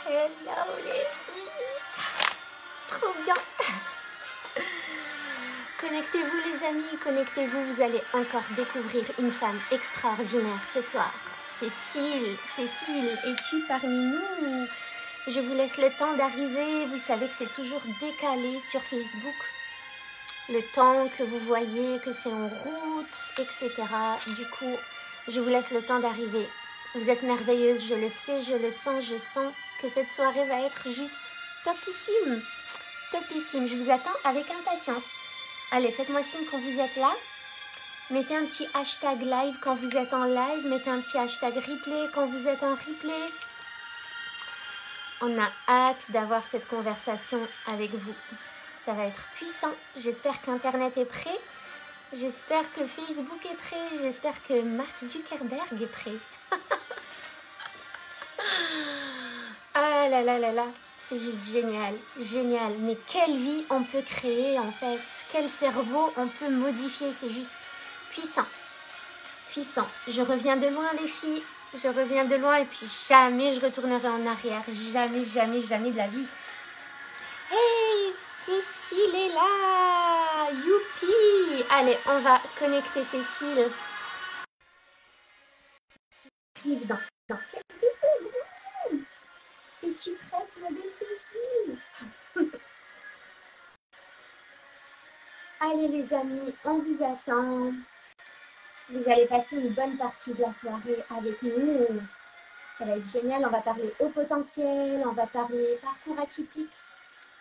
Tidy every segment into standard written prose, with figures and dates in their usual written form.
Hello les filles. Trop bien. Connectez-vous les amis, connectez-vous. Vous allez encore découvrir une femme extraordinaire ce soir. Cécile, es-tu parmi nous? Je vous laisse le temps d'arriver. Vous savez que c'est toujours décalé sur Facebook. Le temps que vous voyez, que c'est en route, etc. Du coup, je vous laisse le temps d'arriver. Vous êtes merveilleuse, je le sais, je le sens, je sens que cette soirée va être juste topissime. Topissime, je vous attends avec impatience. Allez, faites-moi signe quand vous êtes là. Mettez un petit hashtag live quand vous êtes en live. Mettez un petit hashtag replay quand vous êtes en replay. On a hâte d'avoir cette conversation avec vous. Ça va être puissant. J'espère qu'Internet est prêt. J'espère que Facebook est prêt. J'espère que Mark Zuckerberg est prêt. Ah là là là là. C'est juste génial. Génial. Mais quelle vie on peut créer en fait. Quel cerveau on peut modifier. C'est juste puissant. Puissant. Je reviens de loin les filles. Je reviens de loin et puis jamais je retournerai en arrière. Jamais, jamais, jamais de la vie. Hey, Cécile est là. Youpi. Allez, on va connecter Cécile. Vive dans quelques secondes. Es-tu prête, ma belle Cécile? Allez les amis, on vous attend. Vous allez passer une bonne partie de la soirée avec nous. Ça va être génial. On va parler haut potentiel, on va parler parcours atypique,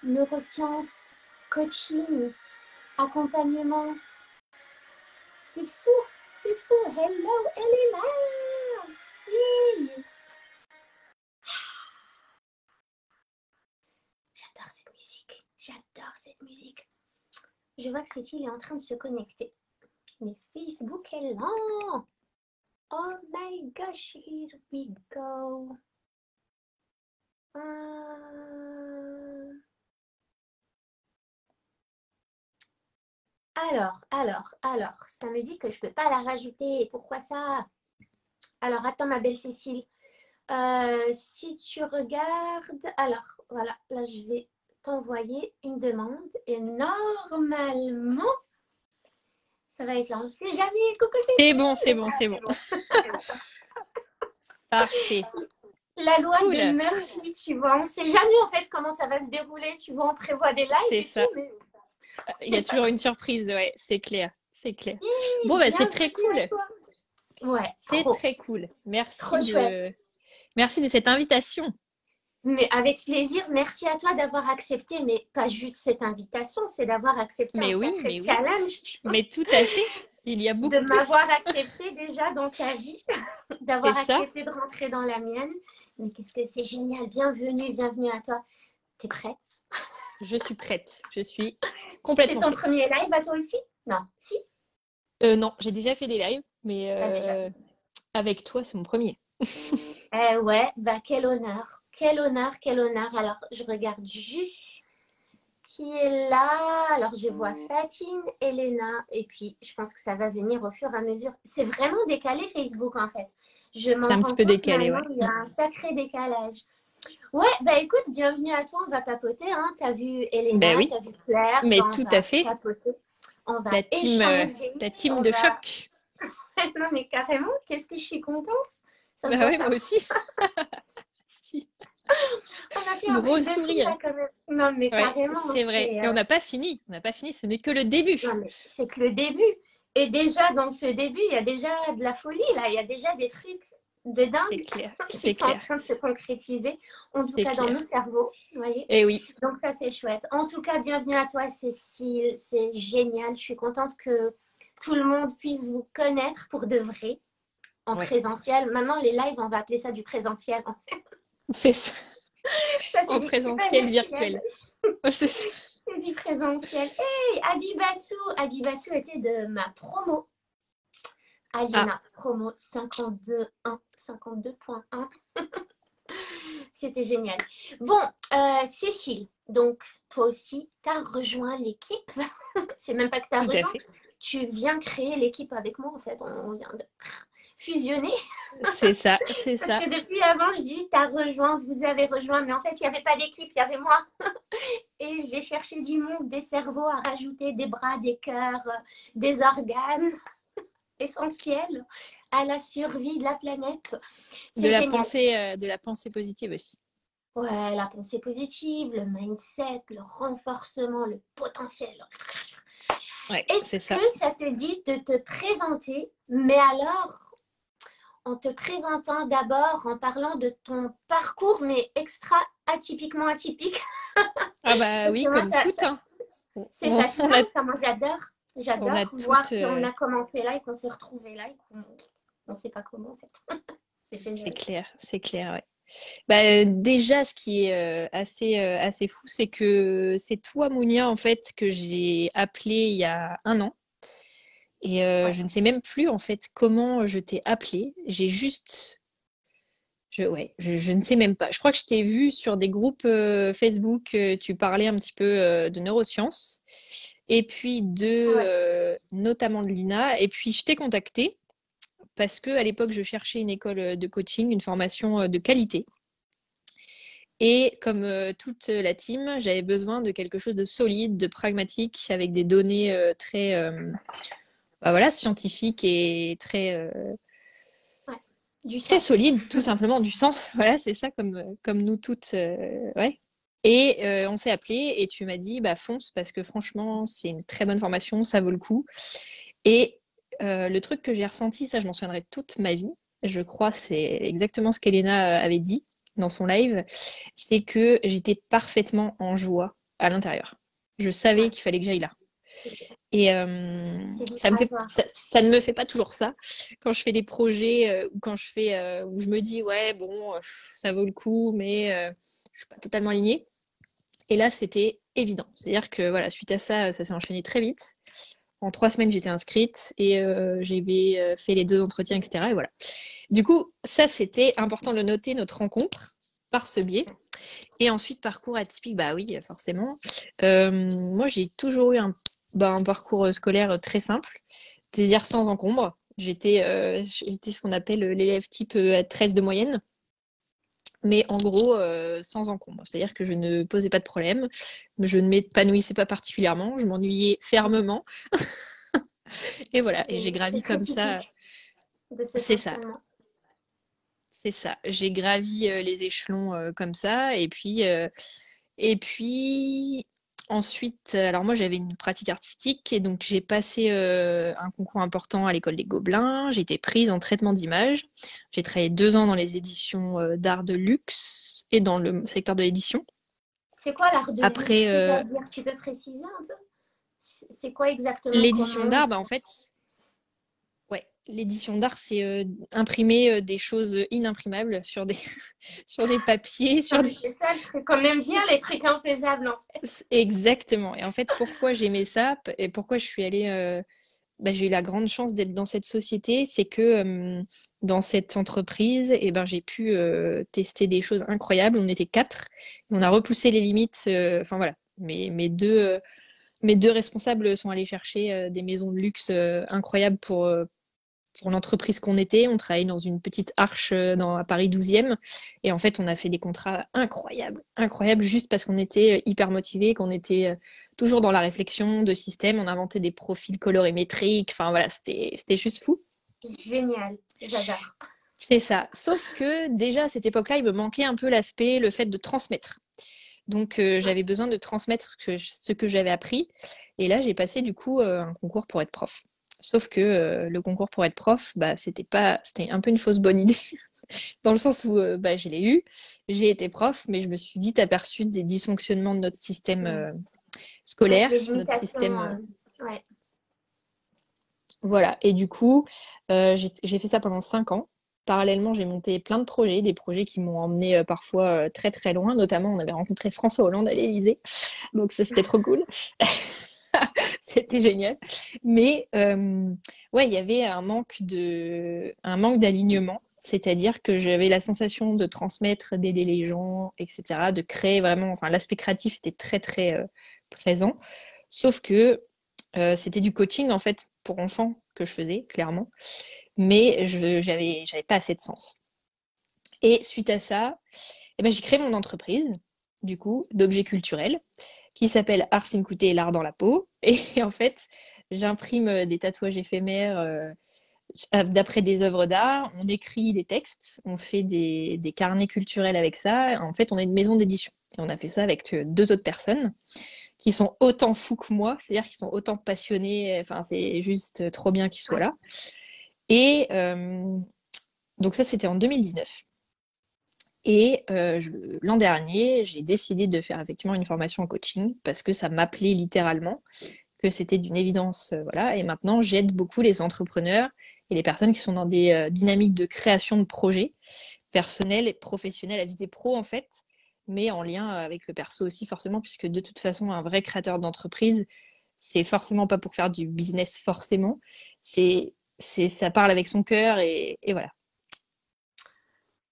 neurosciences, coaching, accompagnement. C'est fou, c'est fou. Hello, elle est là. Hey. J'adore cette musique. J'adore cette musique. Je vois que Cécile est en train de se connecter. Mais Facebook est lent. Oh my gosh, here we go. Alors, ça me dit que je ne peux pas la rajouter. Pourquoi ça? Alors, attends ma belle Cécile. Si tu regardes, alors voilà, là je vais t'envoyer une demande et normalement, ça va être là. C'est jamais. Coucou Cécile. C'est bon. Parfait. La loi de Murphy, tu vois. On ne sait jamais en fait comment ça va se dérouler. Tu vois, on prévoit des lives c'est et ça. tout, mais... Il y a toujours une surprise, ouais, c'est clair. C'est clair. Bon, bah, c'est très cool. Ouais, c'est très cool. Chouette. Merci de cette invitation. Mais avec plaisir, merci à toi d'avoir accepté, mais pas juste cette invitation, c'est d'avoir accepté un sacré challenge. Mais tout à fait, il y a beaucoup de m'avoir accepté déjà dans ta vie, d'avoir accepté de rentrer dans la mienne. Mais qu'est-ce que c'est génial, bienvenue à toi. T'es prête? Je suis prête, je suis complètement prête. C'est ton prête. premier live à toi aussi? Non, si? Non, j'ai déjà fait des lives, mais avec toi, c'est mon premier. Ouais, bah quel honneur. Quel honneur. Alors, je regarde juste qui est là. Alors, je vois Fatine, Elena, et puis je pense que ça va venir au fur et à mesure. C'est vraiment décalé Facebook, en fait. Je m'en rends un petit peu décalé, maintenant, il y a un sacré décalage. Ouais, bah écoute, bienvenue à toi, on va papoter. Hein. T'as vu Elena, t'as vu Claire. Mais tout à fait. Papoter. On va échanger. La team de choc. Non, mais carrément, qu'est-ce que je suis contente. Ça bah oui, moi aussi. Si. On a fait un gros sourire. Là, quand même. Non, mais carrément. C'est vrai. Et on n'a pas fini. Ce n'est que le début. Non, mais c'est que le début. Et déjà, dans ce début, il y a déjà de la folie, là. Il y a déjà des trucs de dingue qui sont en train de se concrétiser. En tout cas, dans nos cerveaux. Vous voyez? Et oui. Donc, ça, c'est chouette. En tout cas, bienvenue à toi, Cécile. C'est génial. Je suis contente que tout le monde puisse vous connaître pour de vrai. En présentiel. Maintenant, les lives, on va appeler ça du présentiel. C'est ça. En présentiel virtuel. C'est du présentiel. Hey, Abibatsu était de ma promo. Aliena, promo 52.1. C'était génial. Bon, Cécile, donc toi aussi, tu as rejoint l'équipe. C'est même pas que tu as rejoint. Tu viens créer l'équipe avec moi, en fait. On vient de fusionné. C'est ça, c'est Parce ça. que depuis avant, je dis, t'as rejoint, vous avez rejoint, mais en fait, il n'y avait pas d'équipe, il y avait moi. Et j'ai cherché du monde, des cerveaux à rajouter, des bras, des cœurs, des organes essentiels à la survie de la planète. C'est génial. De la pensée positive aussi. Ouais, la pensée positive, le mindset, le renforcement, le potentiel. Ouais, Est-ce c'est ça. que ça te dit de te présenter, mais alors en te présentant d'abord, en parlant de ton parcours, mais extra atypiquement atypique? Ah bah Parce oui, que moi, comme tout, hein. c'est On fatigant, a, ça, moi j'adore. on a J'adore voir toutes, qu'on a commencé là et qu'on s'est retrouvé là et qu'on ne sait pas comment en fait. C'est génial. c'est clair, ouais. Bah, déjà, ce qui est assez fou, c'est que c'est toi, Mounia, en fait, que j'ai appelé il y a un an. Et Ouais. je ne sais même plus, en fait, comment je t'ai appelé. J'ai juste... je ne sais même pas. Je crois que je t'ai vu sur des groupes Facebook, tu parlais un petit peu de neurosciences, et puis Ouais. notamment de l'INA. Et puis, je t'ai contacté parce que à l'époque, je cherchais une école de coaching, une formation de qualité. Et comme toute la team, j'avais besoin de quelque chose de solide, de pragmatique, avec des données très bah voilà, scientifiques et Ouais. Du très sens. solides, tout simplement, du sens. Voilà, c'est ça, comme nous toutes. Ouais. Et on s'est appelé et tu m'as dit, bah fonce, parce que franchement, c'est une très bonne formation, ça vaut le coup. Et le truc que j'ai ressenti, ça, je m'en souviendrai toute ma vie. Je crois c'est exactement ce qu'Elena avait dit dans son live, c'est que j'étais parfaitement en joie à l'intérieur. Je savais Ouais. qu'il fallait que j'aille là. Et C'est ça, vibratoire. ça ne me fait pas toujours ça quand je fais des projets ou quand je fais où je me dis ouais bon ça vaut le coup mais je suis pas totalement alignée. Et là c'était évident. C'est-à-dire que voilà suite à ça ça s'est enchaîné très vite. En 3 semaines, j'étais inscrite et j'avais fait les 2 entretiens, etc. Et voilà. Du coup, ça, c'était important de le noter, notre rencontre, par ce biais. Et ensuite, parcours atypique, bah oui, forcément. Moi, j'ai toujours eu un parcours scolaire très simple, c'est-à-dire sans encombre. J'étais ce qu'on appelle l'élève type 13 de moyenne, mais en gros, sans encombre. C'est-à-dire que je ne posais pas de problème, je ne m'épanouissais pas particulièrement, je m'ennuyais fermement. Et voilà, et j'ai C'est gravi très comme ça. typique de ce C'est ça, fonctionnement. c'est ça. J'ai gravi les échelons comme ça. Et puis ensuite, alors moi j'avais une pratique artistique et donc j'ai passé un concours important à l'école des Gobelins. J'ai été prise en traitement d'image. J'ai travaillé 2 ans dans les éditions d'art de luxe et dans le secteur de l'édition. C'est quoi l'art de luxe? Après, C'est-à-dire, tu peux préciser un peu? C'est quoi exactement? l'édition Comment? d'art, bah, en fait, ouais, l'édition d'art, c'est imprimer des choses inimprimables sur des, sur des papiers, Non, sur mais des, c'est ça le truc. On aime bien les trucs infaisables, en fait. Exactement. Et en fait, pourquoi j'aimais ça et pourquoi je suis allée, bah, j'ai eu la grande chance d'être dans cette société, c'est que dans cette entreprise, et ben, j'ai pu tester des choses incroyables. On était 4, on a repoussé les limites. Enfin voilà, mes deux responsables sont allés chercher des maisons de luxe incroyables pour l'entreprise qu'on était. On travaillait dans une petite arche à Paris 12e. Et en fait, on a fait des contrats incroyables, incroyables, juste parce qu'on était hyper motivés, qu'on était toujours dans la réflexion de système. On inventait des profils colorimétriques. Enfin voilà, c'était juste fou. Génial. J'adore. C'est ça. Sauf que déjà à cette époque-là, il me manquait un peu l'aspect, le fait de transmettre. Donc Ouais. j'avais besoin de transmettre ce que j'avais appris. Et là, j'ai passé du coup un concours pour être prof. Sauf que le concours pour être prof, bah, c'était un peu une fausse bonne idée, dans le sens où bah, je l'ai eu, j'ai été prof, mais je me suis vite aperçue des dysfonctionnements de notre système Mm. Ouais, scolaire, des notre système, limitations. Ouais. voilà. Et du coup, j'ai fait ça pendant 5 ans. Parallèlement, j'ai monté plein de projets, des projets qui m'ont emmené parfois très très loin. Notamment, on avait rencontré François Hollande à l'Élysée, donc ça c'était trop cool. C'était génial. Mais ouais, il y avait un manque d'alignement, c'est-à-dire que j'avais la sensation de transmettre, d'aider les gens, etc., de créer vraiment, enfin, l'aspect créatif était très très présent. Sauf que c'était du coaching en fait pour enfants que je faisais, clairement, mais j'avais pas assez de sens. Et suite à ça, eh ben, j'ai créé mon entreprise, du coup, d'objets culturels, qui s'appelle Ars in Couté, l'art dans la peau. Et en fait, j'imprime des tatouages éphémères d'après des œuvres d'art, on écrit des textes, on fait des carnets culturels avec ça. En fait, on est une maison d'édition. Et on a fait ça avec deux autres personnes qui sont autant fous que moi, c'est-à-dire qu'ils sont autant passionnés. Enfin, c'est juste trop bien qu'ils soient Ouais. là. Et donc ça, c'était en 2019. Et l'an dernier, j'ai décidé de faire effectivement une formation en coaching parce que ça m'appelait littéralement, que c'était d'une évidence, voilà. Et maintenant, j'aide beaucoup les entrepreneurs et les personnes qui sont dans des dynamiques de création de projets personnels et professionnels à visée pro en fait, mais en lien avec le perso aussi forcément, puisque de toute façon, un vrai créateur d'entreprise, c'est forcément pas pour faire du business forcément, ça parle avec son cœur et voilà.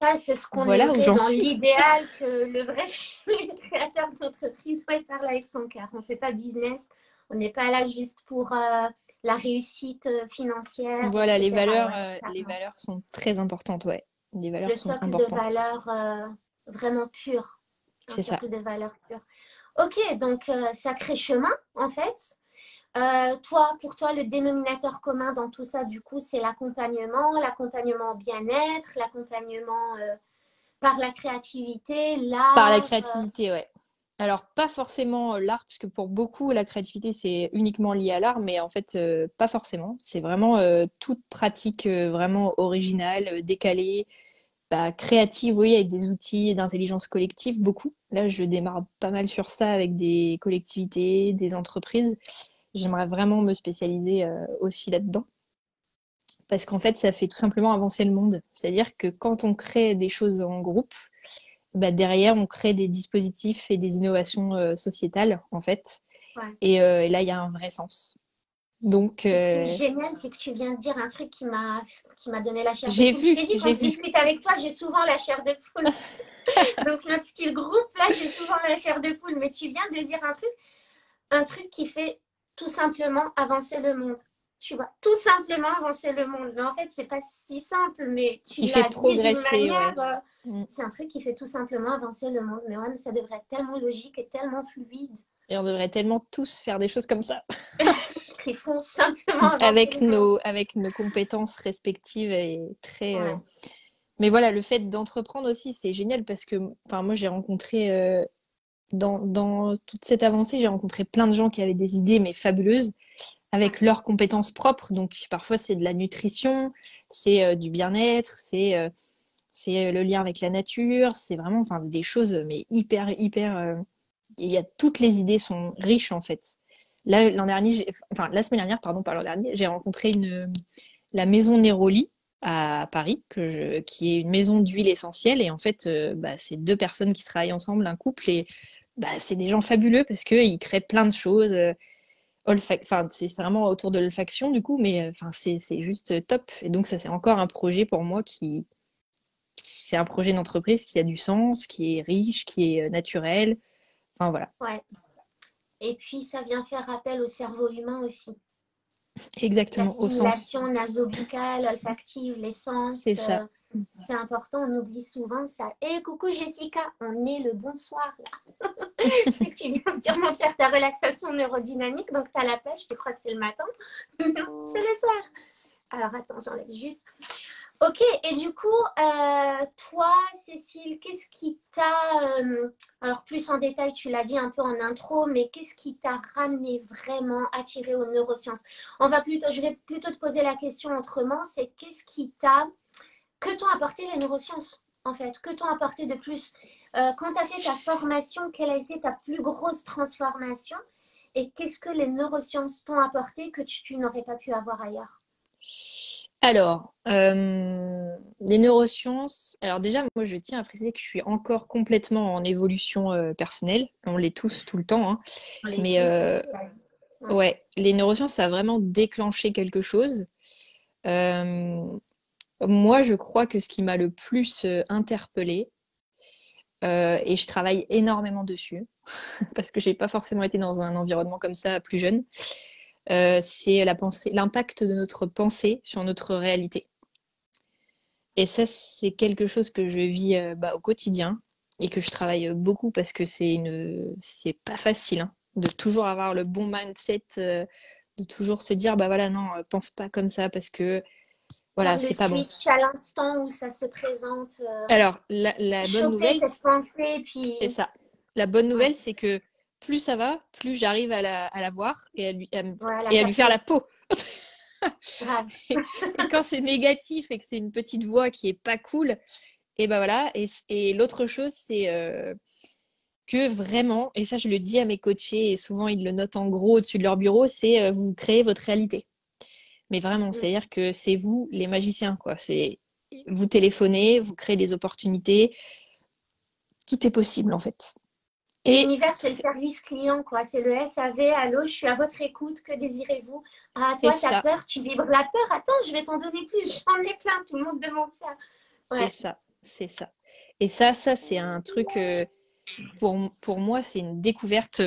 Ça, c'est ce qu'on Voilà où aimerait j'en dans suis. l'idéal, que le vrai créateur d'entreprise parle avec son cœur. On ne fait pas business, on n'est pas là juste pour la réussite financière, Voilà, etc. Ouais, les clairement. valeurs sont très importantes, ouais. Les valeurs Le sont socle de importantes. valeurs vraiment pur. Un C'est ça. socle de valeurs pur. Ok, donc sacré chemin, en fait. Toi, pour toi, le dénominateur commun dans tout ça, du coup, c'est l'accompagnement au bien-être, l'accompagnement par la créativité, Par la l'art. créativité, ouais. Alors, pas forcément l'art, puisque pour beaucoup, la créativité, c'est uniquement lié à l'art, mais en fait, pas forcément. C'est vraiment toute pratique vraiment originale, décalée, bah, créative, oui, avec des outils d'intelligence collective, beaucoup. Là, je démarre pas mal sur ça avec des collectivités, des entreprises. J'aimerais vraiment me spécialiser aussi là-dedans. Parce qu'en fait, ça fait tout simplement avancer le monde. C'est-à-dire que quand on crée des choses en groupe, bah, derrière, on crée des dispositifs et des innovations sociétales, en fait. Ouais. Et là, il y a un vrai sens. Donc, Et ce qui est génial, c'est que tu viens de dire un truc qui m'a donné la chair de poule. Je t'ai dit, j'ai quand je vu. discute avec toi, j'ai souvent la chair de poule. Donc, notre style groupe, là, j'ai souvent la chair de poule. Mais tu viens de dire un truc qui fait tout simplement avancer le monde. Tu vois, tout simplement avancer le monde. Mais en fait, c'est pas si simple, mais tu Qui fait l'as dit d'une progresser, ouais. manière. Mm. C'est un truc qui fait tout simplement avancer le monde. Mais ouais, mais ça devrait être tellement logique et tellement fluide. Et on devrait tellement tous faire des choses comme ça, Qui font simplement avancer le monde. avec nos compétences respectives et très. Ouais, Mais voilà, le fait d'entreprendre aussi, c'est génial parce que, enfin, moi, j'ai rencontré dans toute cette avancée, j'ai rencontré plein de gens qui avaient des idées mais fabuleuses ouais. avec leurs compétences propres. Donc parfois c'est de la nutrition, c'est du bien-être, c'est le lien avec la nature, c'est vraiment enfin des choses mais hyper il y a toutes les idées sont riches en fait. Là l'an dernier enfin la semaine dernière pardon pas l'an dernier, j'ai rencontré la maison Neroli à Paris qui est une maison d'huile essentielle et en fait bah, c'est deux personnes qui travaillent ensemble, un couple et bah, c'est des gens fabuleux parce qu'ils créent plein de choses. Enfin, c'est vraiment autour de l'olfaction du coup, mais enfin, c'est juste top. Et donc ça, c'est encore un projet pour moi c'est un projet d'entreprise qui a du sens, qui est riche, qui est naturel. Enfin voilà, Ouais. Et puis, ça vient faire appel au cerveau humain aussi. La exactement, au sens. stimulation nasobuccale, olfactive, les C'est sens, ça. c'est important, on oublie souvent ça. Et coucou Jessica, on est le bonsoir là. Je sais que tu viens sûrement faire ta relaxation neurodynamique, donc tu as la pêche, tu crois que c'est le matin. Non, c'est le soir. Alors attends, j'enlève juste. Ok, et du coup, toi, Cécile, qu'est-ce qui t'a, alors plus en détail, tu l'as dit un peu en intro, mais qu'est-ce qui t'a ramené vraiment, attiré aux neurosciences? Je vais plutôt te poser la question autrement, c'est que t'ont apporté les neurosciences, en fait? Que t'ont apporté de plus? Quand tu as fait ta formation, quelle a été ta plus grosse transformation? Et qu'est-ce que les neurosciences t'ont apporté que tu n'aurais pas pu avoir ailleurs? Alors, les neurosciences. Alors déjà, moi, je tiens à préciser que je suis encore complètement en évolution personnelle. On l'est tous tout le temps, hein. On les Mais tous, c'est ce que tu as dit. Ouais. ouais, les neurosciences, ça a vraiment déclenché quelque chose. Euh, Moi, je crois que ce qui m'a le plus interpellée, et je travaille énormément dessus, parce que j'ai pas forcément été dans un environnement comme ça plus jeune, c'est la pensée, l'impact de notre pensée sur notre réalité. Et ça, c'est quelque chose que je vis au quotidien et que je travaille beaucoup parce que c'est pas facile hein, de toujours avoir le bon mindset, de toujours se dire bah voilà non, pense pas comme ça parce que voilà Faire le c'est pas bon. switch à l'instant où ça se présente, Alors la bonne choper nouvelle, cette pensée, c'est puis ça. La bonne ouais, nouvelle, c'est que plus ça va, plus j'arrive à la voir ouais, la et à lui faire la capter, peau. grave. Et quand c'est négatif et que c'est une petite voix qui est pas cool, et ben voilà. Et l'autre chose, c'est que vraiment, et ça je le dis à mes coachés, et souvent ils le notent en gros au-dessus de leur bureau, c'est vous créez votre réalité. Mais vraiment, Mm. c'est-à-dire que c'est vous les magiciens, quoi. C'est vous téléphonez, vous créez des opportunités, tout est possible en fait. Et L'univers, c'est le service client, quoi. C'est le SAV. Allô, je suis à votre écoute. Que désirez-vous? Ah, c'est toi, t'as ça, peur, tu vibres la peur. Attends, je vais t'en donner plus. J'en ai plein. Tout le monde demande ça. c'est Ouais. ça, c'est ça. Et ça c'est un truc pour moi, c'est une découverte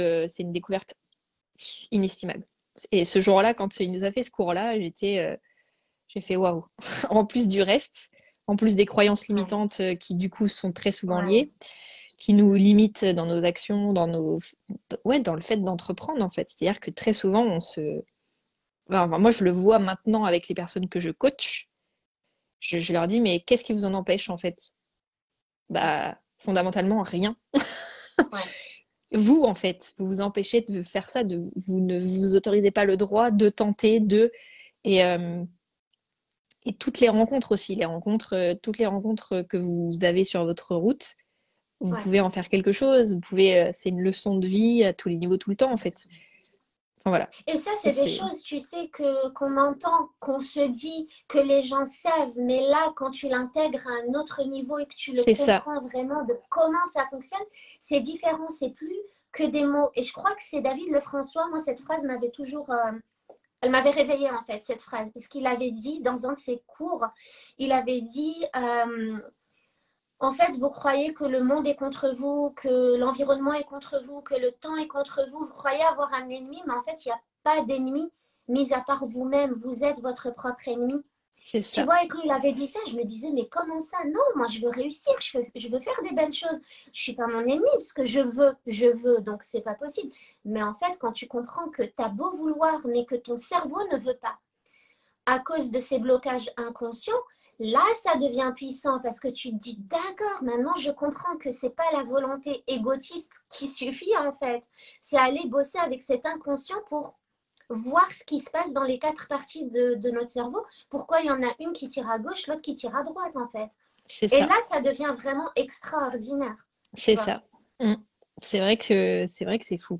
inestimable. Et ce jour-là, quand il nous a fait ce cours-là, j'ai fait waouh. En plus du reste, en plus des croyances Ouais. limitantes qui du coup sont très souvent Ouais. liées, qui nous limitent dans nos actions, ouais, dans le fait d'entreprendre en fait. C'est-à-dire que très souvent, enfin, moi je le vois maintenant avec les personnes que je coach, je leur dis mais qu'est-ce qui vous en empêche en fait? Bah fondamentalement rien. Ouais. Vous, en fait, vous vous empêchez de faire ça, vous ne vous autorisez pas le droit de tenter, et, euh, et toutes les rencontres aussi, toutes les rencontres que vous avez sur votre route, vous Ouais. pouvez en faire quelque chose, c'est une leçon de vie à tous les niveaux, tout le temps, en fait. Enfin voilà, Et ça, c'est des c'est choses, tu sais, que qu'on entend, qu'on se dit, que les gens savent. Mais là, quand tu l'intègres à un autre niveau et que tu le c'est ça, comprends vraiment de comment ça fonctionne, c'est différent. C'est plus que des mots. Et je crois que c'est David Lefrançois. Moi, cette phrase m'avait toujours elle m'avait réveillée en fait, cette phrase, parce qu'il avait dit dans un de ses cours, il avait dit, en fait, vous croyez que le monde est contre vous, que l'environnement est contre vous, que le temps est contre vous, vous croyez avoir un ennemi, mais en fait, il n'y a pas d'ennemi, mis à part vous-même, vous êtes votre propre ennemi. c'est Tu ça, vois, et quand il avait dit ça, je me disais, mais comment ça? Non, moi, je veux réussir, je veux faire des belles choses. Je suis pas mon ennemi, parce que je veux, donc c'est pas possible. Mais en fait, quand tu comprends que tu as beau vouloir, mais que ton cerveau ne veut pas, à cause de ces blocages inconscients, là, ça devient puissant parce que tu te dis, d'accord, maintenant je comprends que c'est pas la volonté égotiste qui suffit en fait. C'est aller bosser avec cet inconscient pour voir ce qui se passe dans les quatre parties de notre cerveau. Pourquoi il y en a une qui tire à gauche, l'autre qui tire à droite en fait. c'est Et ça, là, ça devient vraiment extraordinaire, tu c'est vois. ça. Mm. C'est vrai que c'est fou.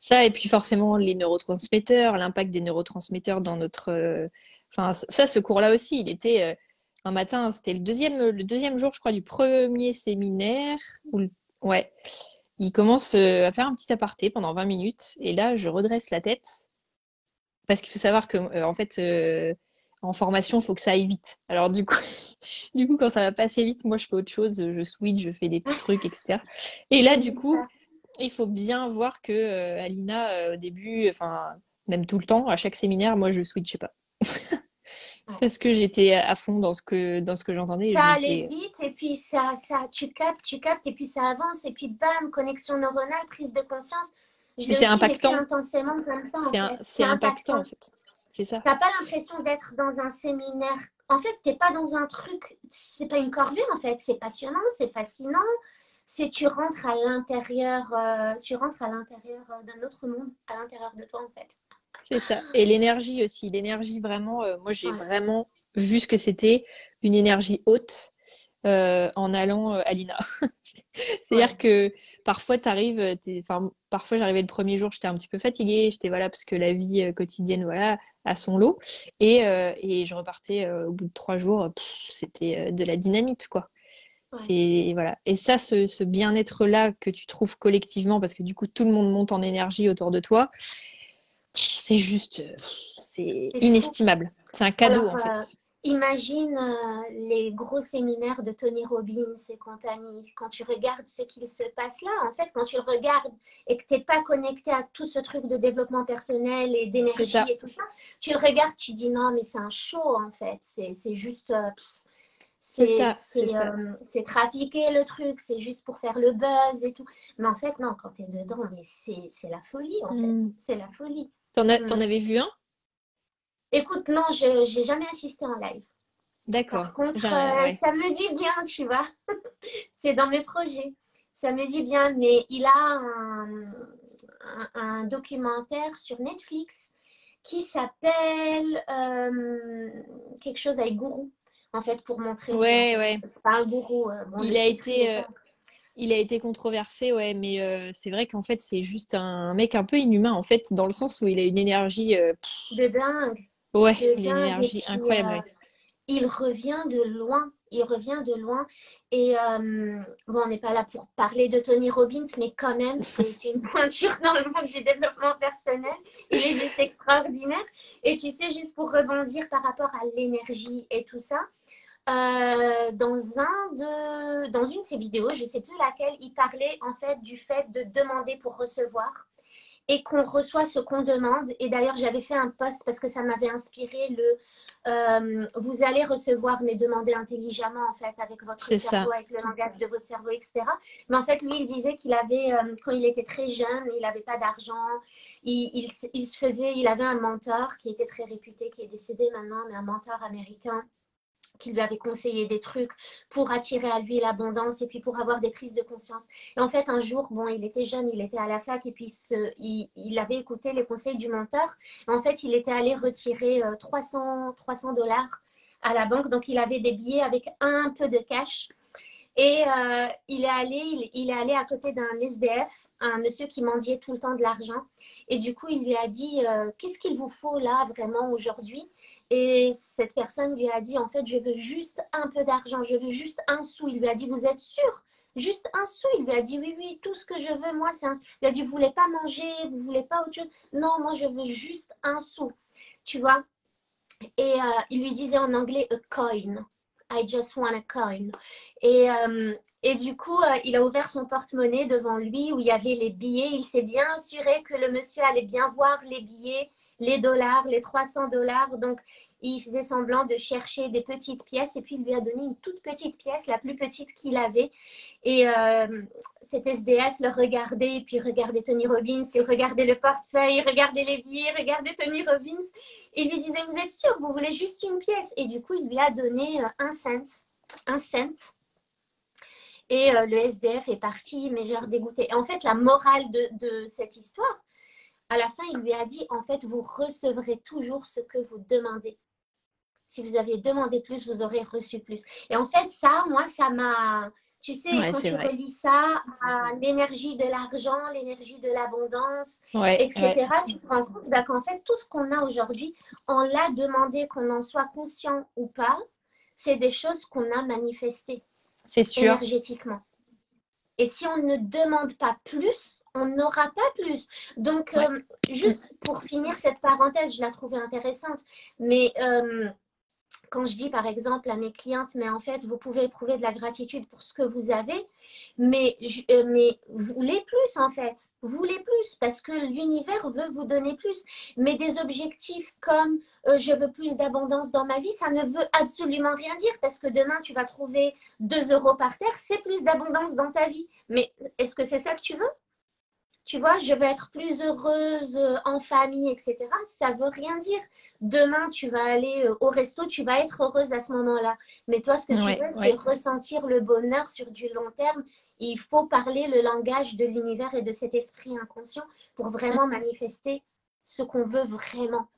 Ça, et puis forcément les neurotransmetteurs, l'impact des neurotransmetteurs dans notre. Enfin, ça, ce cours-là aussi, il était un matin, c'était le deuxième jour, je crois, du premier séminaire. Ouais, il commence à faire un petit aparté pendant 20 minutes, et là, je redresse la tête, parce qu'il faut savoir que, en fait, en formation, il faut que ça aille vite. Alors, du coup, du coup, quand ça va pas assez vite, moi, je fais autre chose, je switch, je fais des petits trucs, etc. Et là, J'ai du vu coup, ça. il faut bien voir que Alina, au début, enfin, même tout le temps, à chaque séminaire, moi, je switchais pas. Ouais. Parce que j'étais à fond dans ce que j'entendais et Ça je me allait disais, vite et puis tu captes et puis ça avance et puis bam, connexion neuronale, prise de conscience. Je mais l'ai c'est aussi vécu impactant, intensément comme ça en fait. c'est C'est impactant en impactant. fait. C'est ça. T'as pas l'impression d'être dans un séminaire. En fait, t'es pas dans un truc. C'est pas une corvée en fait. C'est passionnant, c'est fascinant. C'est tu rentres à l'intérieur d'un autre monde, à l'intérieur de toi en fait. C'est ça. Et l'énergie aussi. L'énergie, vraiment, moi, j'ai Ouais, vraiment vu ce que c'était une énergie haute en allant à l'INA. ouais, C'est-à-dire que parfois, enfin, parfois, j'arrivais le premier jour, j'étais un petit peu fatiguée, voilà, parce que la vie quotidienne, voilà, a son lot. Et je repartais au bout de 3 jours, c'était de la dynamite, quoi. ouais. Voilà. Et ça, ce bien-être-là que tu trouves collectivement, parce que du coup, tout le monde monte en énergie autour de toi, c'est juste, c'est C'est fou. inestimable. C'est un cadeau, Alors, en fait. imagine les gros séminaires de Tony Robbins et compagnie. Quand tu regardes ce qu'il se passe là, en fait, quand tu le regardes et que tu n'es pas connecté à tout ce truc de développement personnel et C'est d'énergie ça, et tout ça, tu le regardes, tu dis non, mais c'est un show en fait. C'est juste. c'est ça, c'est ça. C'est trafiquer le truc, c'est juste pour faire le buzz et tout. Mais en fait, non, quand tu es dedans, mais c'est la folie en fait. Hmm. C'est la folie. T'en avais vu un? Écoute, non, je n'ai jamais assisté en live. D'accord. Par contre, Ouais. ça me dit bien, tu vois. C'est dans mes projets. Ça me dit bien, mais il a un documentaire sur Netflix qui s'appelle quelque chose avec gourou, en fait, pour montrer. Bon, Ouais. c'est pas un gourou, bon, Il le a titre, il est été, pas. il a été controversé, ouais, mais c'est vrai qu'en fait, c'est juste un mec un peu inhumain, en fait, dans le sens où il a une énergie, De dingue, ouais, de il a une dingue. Et énergie puis, incroyable, ouais. il revient de loin. Il revient de loin. Et bon, on n'est pas là pour parler de Tony Robbins, mais quand même, c'est une pointure dans le monde du développement personnel. Il est juste extraordinaire. Et tu sais, juste pour rebondir par rapport à l'énergie et tout ça, dans une de ses vidéos, je ne sais plus laquelle, il parlait en fait du fait de demander pour recevoir et qu'on reçoit ce qu'on demande. Et d'ailleurs, j'avais fait un post parce que ça m'avait inspiré vous allez recevoir, mais demandez intelligemment, en fait, avec votre C'est cerveau, ça. avec le langage de votre cerveau, etc. Mais en fait, lui, il disait qu'il avait, quand il était très jeune, il n'avait pas d'argent. Il avait un mentor qui était très réputé, qui est décédé maintenant, mais un mentor américain qui lui avait conseillé des trucs pour attirer à lui l'abondance et puis pour avoir des prises de conscience. Et en fait, un jour, bon, il était jeune, il était à la fac et puis il avait écouté les conseils du mentor. Et en fait, il était allé retirer 300 dollars à la banque. Donc, il avait des billets avec un peu de cash. Et il est allé à côté d'un SDF, un monsieur qui mendiait tout le temps de l'argent. Et du coup, il lui a dit, qu'est-ce qu'il vous faut là vraiment aujourd'hui? Et cette personne lui a dit, en fait, je veux juste un peu d'argent, je veux juste un sou. Il lui a dit, vous êtes sûr? Juste un sou. Il lui a dit, oui, oui, tout ce que je veux, moi, c'est un. Il a dit, vous voulez pas manger, vous voulez pas autre chose? Non, moi, je veux juste un sou. Tu vois? Et il lui disait en anglais a coin. I just want a coin. Et, euh, et du coup, il a ouvert son porte-monnaie devant lui où il y avait les billets. Il s'est bien assuré que le monsieur allait bien voir les billets, les dollars, les 300 dollars. Donc, il faisait semblant de chercher des petites pièces et puis il lui a donné une toute petite pièce, la plus petite qu'il avait. Et cet SDF le regardait, et puis regardait Tony Robbins, il regardait le portefeuille, il regardait les billets, il regardait Tony Robbins. Et il lui disait, vous êtes sûr, vous voulez juste une pièce? Et du coup, il lui a donné un cent. Un cent. Et le SDF est parti, mais genre dégoûté. Et en fait, la morale de cette histoire, à la fin, il lui a dit, en fait, vous recevrez toujours ce que vous demandez. Si vous aviez demandé plus, vous aurez reçu plus. Et en fait, ça, moi, ça m'a. Tu sais, Ouais, quand c'est tu vrai. relis ça à l'énergie de l'argent, l'énergie de l'abondance, Ouais. etc., tu te rends compte bah, qu'en fait, tout ce qu'on a aujourd'hui, on l'a demandé, qu'on en soit conscient ou pas, c'est des choses qu'on a manifestées C'est sûr. énergétiquement. Et si on ne demande pas plus, on n'aura pas plus. Donc, Ouais. juste pour finir cette parenthèse, je la trouvais intéressante, mais quand je dis par exemple à mes clientes, mais en fait, vous pouvez éprouver de la gratitude pour ce que vous avez, mais voulez plus en fait, voulez plus parce que l'univers veut vous donner plus. Mais des objectifs comme je veux plus d'abondance dans ma vie, ça ne veut absolument rien dire parce que demain tu vas trouver 2 euros par terre, c'est plus d'abondance dans ta vie. Mais est-ce que c'est ça que tu veux? Tu vois, je vais être plus heureuse en famille, etc. Ça veut rien dire. Demain, tu vas aller au resto, tu vas être heureuse à ce moment-là. Mais toi, ce que tu veux, c'est Ouais. ressentir le bonheur sur du long terme. Et il faut parler le langage de l'univers et de cet esprit inconscient pour vraiment manifester ce qu'on veut vraiment.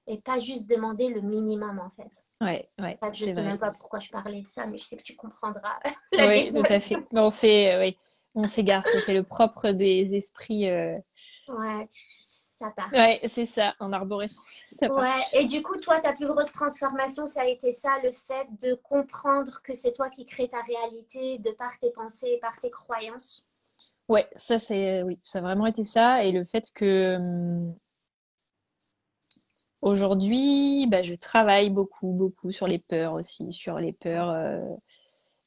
Et pas juste demander le minimum, en fait. Ouais, Bref, je ne c'est sais vrai. même pas pourquoi je parlais de ça, mais je sais que tu comprendras la Oui, tout à déviation. fait. Bon, ouais, on s'égare, ça c'est le propre des esprits. Ouais, ça part. Ouais, c'est ça, en arborescence, ça part. Ouais, et du coup, toi, ta plus grosse transformation, ça a été ça, le fait de comprendre que c'est toi qui crée ta réalité de par tes pensées et par tes croyances. Ouais, ça c'est, oui, ça a vraiment été ça. Et le fait que, Aujourd'hui, bah, je travaille beaucoup, beaucoup sur les peurs aussi, sur les peurs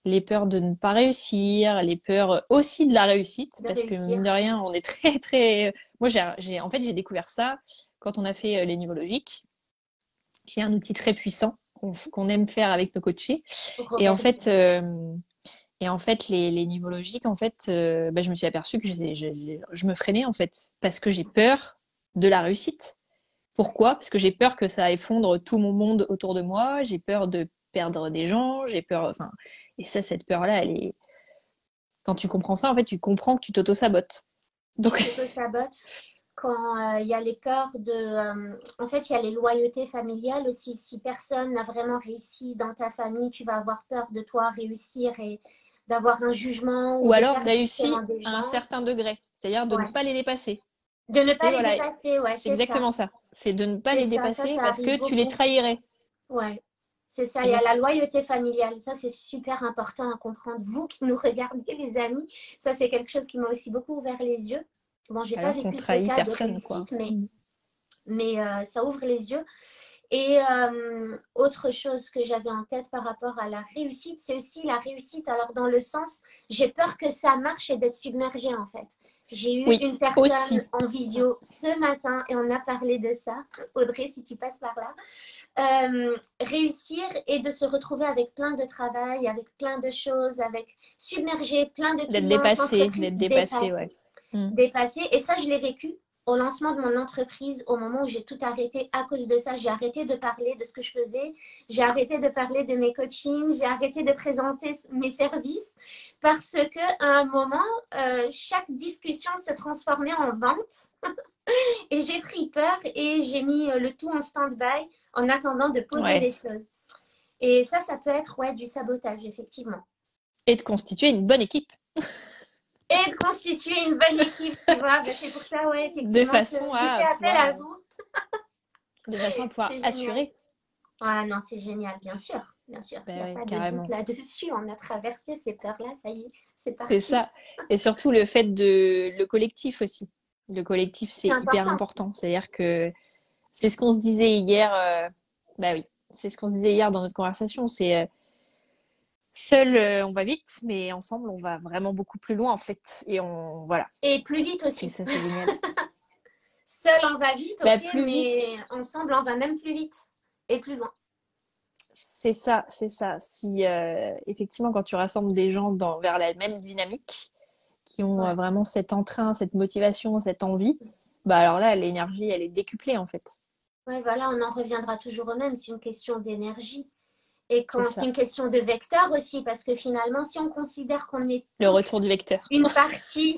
de ne pas réussir, les peurs aussi de la réussite, de parce que mine de réussir. rien, on est très, très. Moi, en fait, j'ai découvert ça quand on a fait les niveaulogiques, qui est un outil très puissant qu'on aime faire avec nos coachés. Et en Robert fait, Dills. les niveaulogiques, en fait, bah, je me suis aperçue que je me freinais en fait, parce que j'ai peur de la réussite. Pourquoi? Parce que j'ai peur que ça effondre tout mon monde autour de moi, j'ai peur de perdre des gens, j'ai peur, enfin, et ça, cette peur-là, elle est, quand tu comprends ça, en fait, tu comprends que tu t'auto-sabotes. Tu Donc, t'auto-sabotes quand il y a les peurs de... en fait, il y a les loyautés familiales aussi. Si personne n'a vraiment réussi dans ta famille, tu vas avoir peur de toi réussir et d'avoir un jugement ou ou de alors perdre justement réussi des à un gens. certain degré, c'est-à-dire de ne Ouais. pas les dépasser. De ne pas C'est les voilà, dépasser, ouais, c'est c'est ça. exactement ça. C'est de ne pas C'est les ça, dépasser ça parce arrive que tu les beaucoup. trahirais. Ouais, c'est ça. Il y Et a la loyauté familiale. Ça, c'est super important à comprendre. Vous qui nous regardez, les amis, ça, c'est quelque chose qui m'a aussi beaucoup ouvert les yeux. Bon, j'ai pas alors qu'on vécu ce trahit cas de personne, quoi. réussite, mais ça ouvre les yeux. Et autre chose que j'avais en tête par rapport à la réussite, c'est aussi la réussite. Alors, dans le sens, j'ai peur que ça marche et d'être submergée, en fait. J'ai eu Oui, une personne aussi. en visio ce matin et on a parlé de ça. Audrey, si tu passes par là. Réussir et de se retrouver avec plein de travail, avec plein de choses, avec submergé, plein de clients, entreprises D'être dépassé, ouais. dépassées Mm. dépassé. Et ça, je l'ai vécu au lancement de mon entreprise, au moment où j'ai tout arrêté à cause de ça. J'ai arrêté de parler de ce que je faisais, j'ai arrêté de parler de mes coachings, j'ai arrêté de présenter mes services parce que à un moment, chaque discussion se transformait en vente et j'ai pris peur et j'ai mis le tout en stand-by en attendant de poser Ouais. les choses. Et ça peut être ouais, du sabotage, effectivement. Et de constituer une bonne équipe Et de constituer une bonne équipe, tu vois. Bah, c'est pour ça, ouais, de effectivement, que façon j'ai fait à appel pouvoir, à vous. C'est génial. assurer. Ah non, c'est génial, bien sûr. Bien sûr. Il n'y Ben a ouais, pas de doute carrément. là-dessus. On a traversé ces peurs-là, ça y est, c'est C'est parti. ça. Et surtout le fait de le collectif aussi. Le collectif, C'est c'est hyper important. important. C'est-à-dire que c'est ce qu'on se disait hier. Bah oui, c'est ce qu'on se disait hier dans notre conversation. C'est seul, on va vite, mais ensemble, on va vraiment beaucoup plus loin en fait. Et on voilà. Et plus vite Et aussi. ça, c'est génial. Seul, on va vite, Bah, ok, plus vite, mais ensemble, on va même plus vite et plus loin. c'est ça, c'est ça. Si effectivement, quand tu rassembles des gens vers la même dynamique, qui ont Ouais. vraiment cet entrain, cette motivation, cette envie, bah alors là, l'énergie, elle est décuplée en fait. Ouais, voilà, on en reviendra toujours au même. C'est une question d'énergie. Et C'est quand c'est ça. une question de vecteur aussi, parce que finalement, si on considère qu'on est Le toutes retour du vecteur. une partie,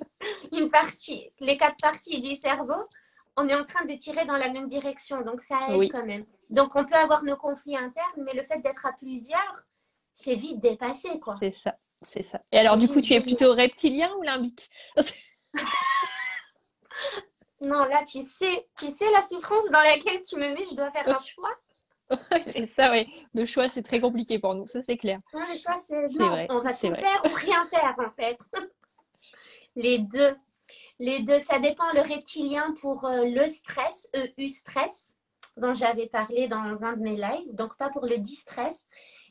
une partie, les quatre parties du cerveau, on est en train de tirer dans la même direction. Donc ça aide Oui, quand même. Donc on peut avoir nos conflits internes, mais le fait d'être à plusieurs, c'est vite dépassé, quoi. c'est ça. C'est ça. Et alors, C'est du coup, juste tu es génial. plutôt reptilien ou limbique? Non, là, tu sais la souffrance dans laquelle tu me mets, je dois faire un choix. C'est ça, oui. Le choix, c'est très compliqué pour nous, ça c'est clair. Non, le choix, c'est C'est non, vrai, on va c'est tout vrai. faire ou rien faire, en fait. Les deux. Les deux, ça dépend. Le reptilien pour le stress, EU stress, dont j'avais parlé dans un de mes lives, donc pas pour le distress.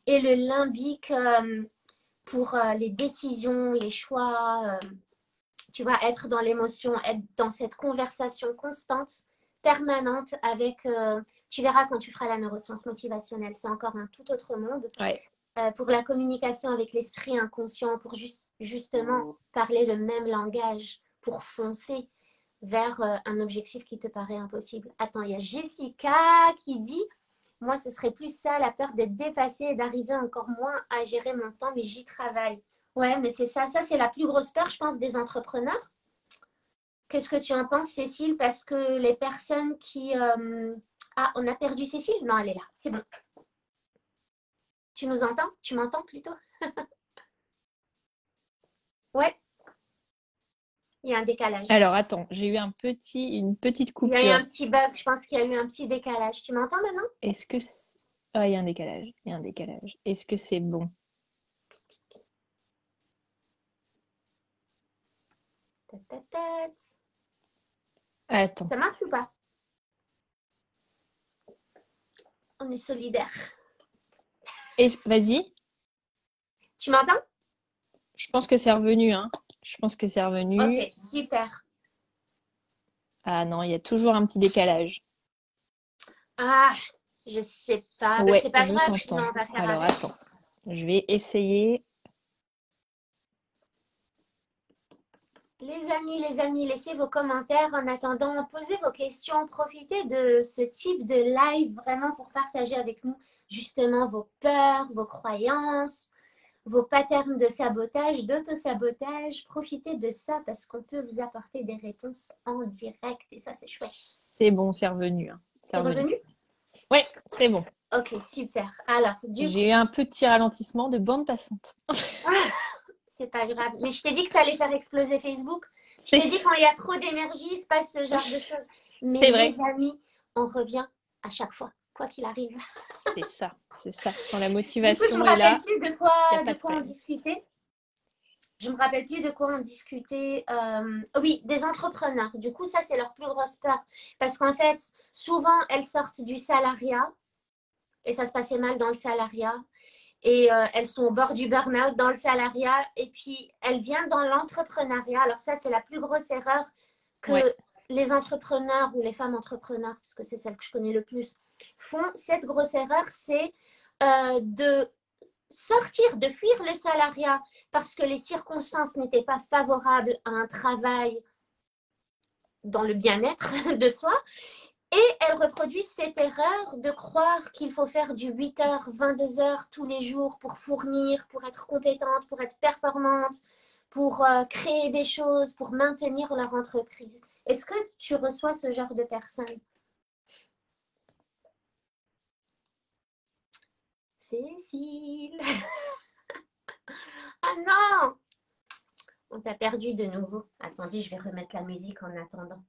Et le limbique pour les décisions, les choix. Tu vas être dans l'émotion, être dans cette conversation constante, permanente avec. Tu verras quand tu feras la neuroscience motivationnelle, c'est encore un tout autre monde. Ouais, Pour la communication avec l'esprit inconscient, pour justement parler le même langage, pour foncer vers un objectif qui te paraît impossible. Attends, il y a Jessica qui dit, moi ce serait plus ça, la peur d'être dépassée et d'arriver encore moins à gérer mon temps, mais j'y travaille. Ouais, mais c'est ça, c'est la plus grosse peur, je pense, des entrepreneurs. Qu'est-ce que tu en penses, Cécile? Parce que les personnes qui... Ah, on a perdu Cécile? Non, elle est là, c'est bon. Tu nous entends? Tu m'entends plutôt? Ouais, il y a un décalage. alors attends, j'ai eu une petite Il y a eu un coupure. petit bug, je pense qu'il y a eu un petit décalage. Tu m'entends maintenant? Est-ce que Ah, il y a un décalage, il y a un décalage. Est-ce que c'est bon? Tat, tat, tat. Attends. Ça marche ou pas? On est solidaires. Et vas-y, Tu m'entends? je pense que c'est revenu, hein. Je pense que c'est revenu. Ok, super. Ah non, il y a toujours un petit décalage. Ah, je sais pas. Ben, Ouais, c'est pas je grave, sinon t'entends. on va faire Alors avec. attends, je vais essayer. Les amis, laissez vos commentaires en attendant. Posez vos questions. Profitez de ce type de live vraiment pour partager avec nous justement vos peurs, vos croyances, vos patterns de sabotage, d'auto-sabotage. Profitez de ça parce qu'on peut vous apporter des réponses en direct et ça, c'est chouette. C'est bon, c'est revenu, hein. C'est C'est revenu. revenu? Ouais, c'est bon. Ok, super. Alors, du J'ai coup, eu un petit ralentissement de bande passante. c'est pas grave. Mais je t'ai dit que ça allait faire exploser Facebook. Je C'est t'ai dit quand il y a trop d'énergie, il se passe ce genre de choses. Mais c'est les vrai. amis, on revient à chaque fois, quoi qu'il arrive. C'est ça, c'est ça. Quand la Du coup, je me motivation est rappelle là, plus il n'y a de pas de quoi on problème. discutait. Je me rappelle plus de quoi on discutait. Oui, des entrepreneurs. Du coup, ça, c'est leur plus grosse peur. Parce qu'en fait, souvent, elles sortent du salariat et ça se passait mal dans le salariat. Et elles sont au bord du burn-out dans le salariat. Et puis, elles viennent dans l'entrepreneuriat. Alors ça, c'est la plus grosse erreur Ouais, que les entrepreneurs ou les femmes entrepreneurs, parce que c'est celle que je connais le plus, font. Cette grosse erreur, c'est de sortir, de fuir le salariat parce que les circonstances n'étaient pas favorables à un travail dans le bien-être de soi. Et elles reproduisent cette erreur de croire qu'il faut faire du 8h, 22h tous les jours pour fournir, pour être compétente, pour être performante, pour créer des choses, pour maintenir leur entreprise. Est-ce que tu reçois ce genre de personnes? Cécile. Ah non! On t'a perdu de nouveau. Attendez, je vais remettre la musique en attendant.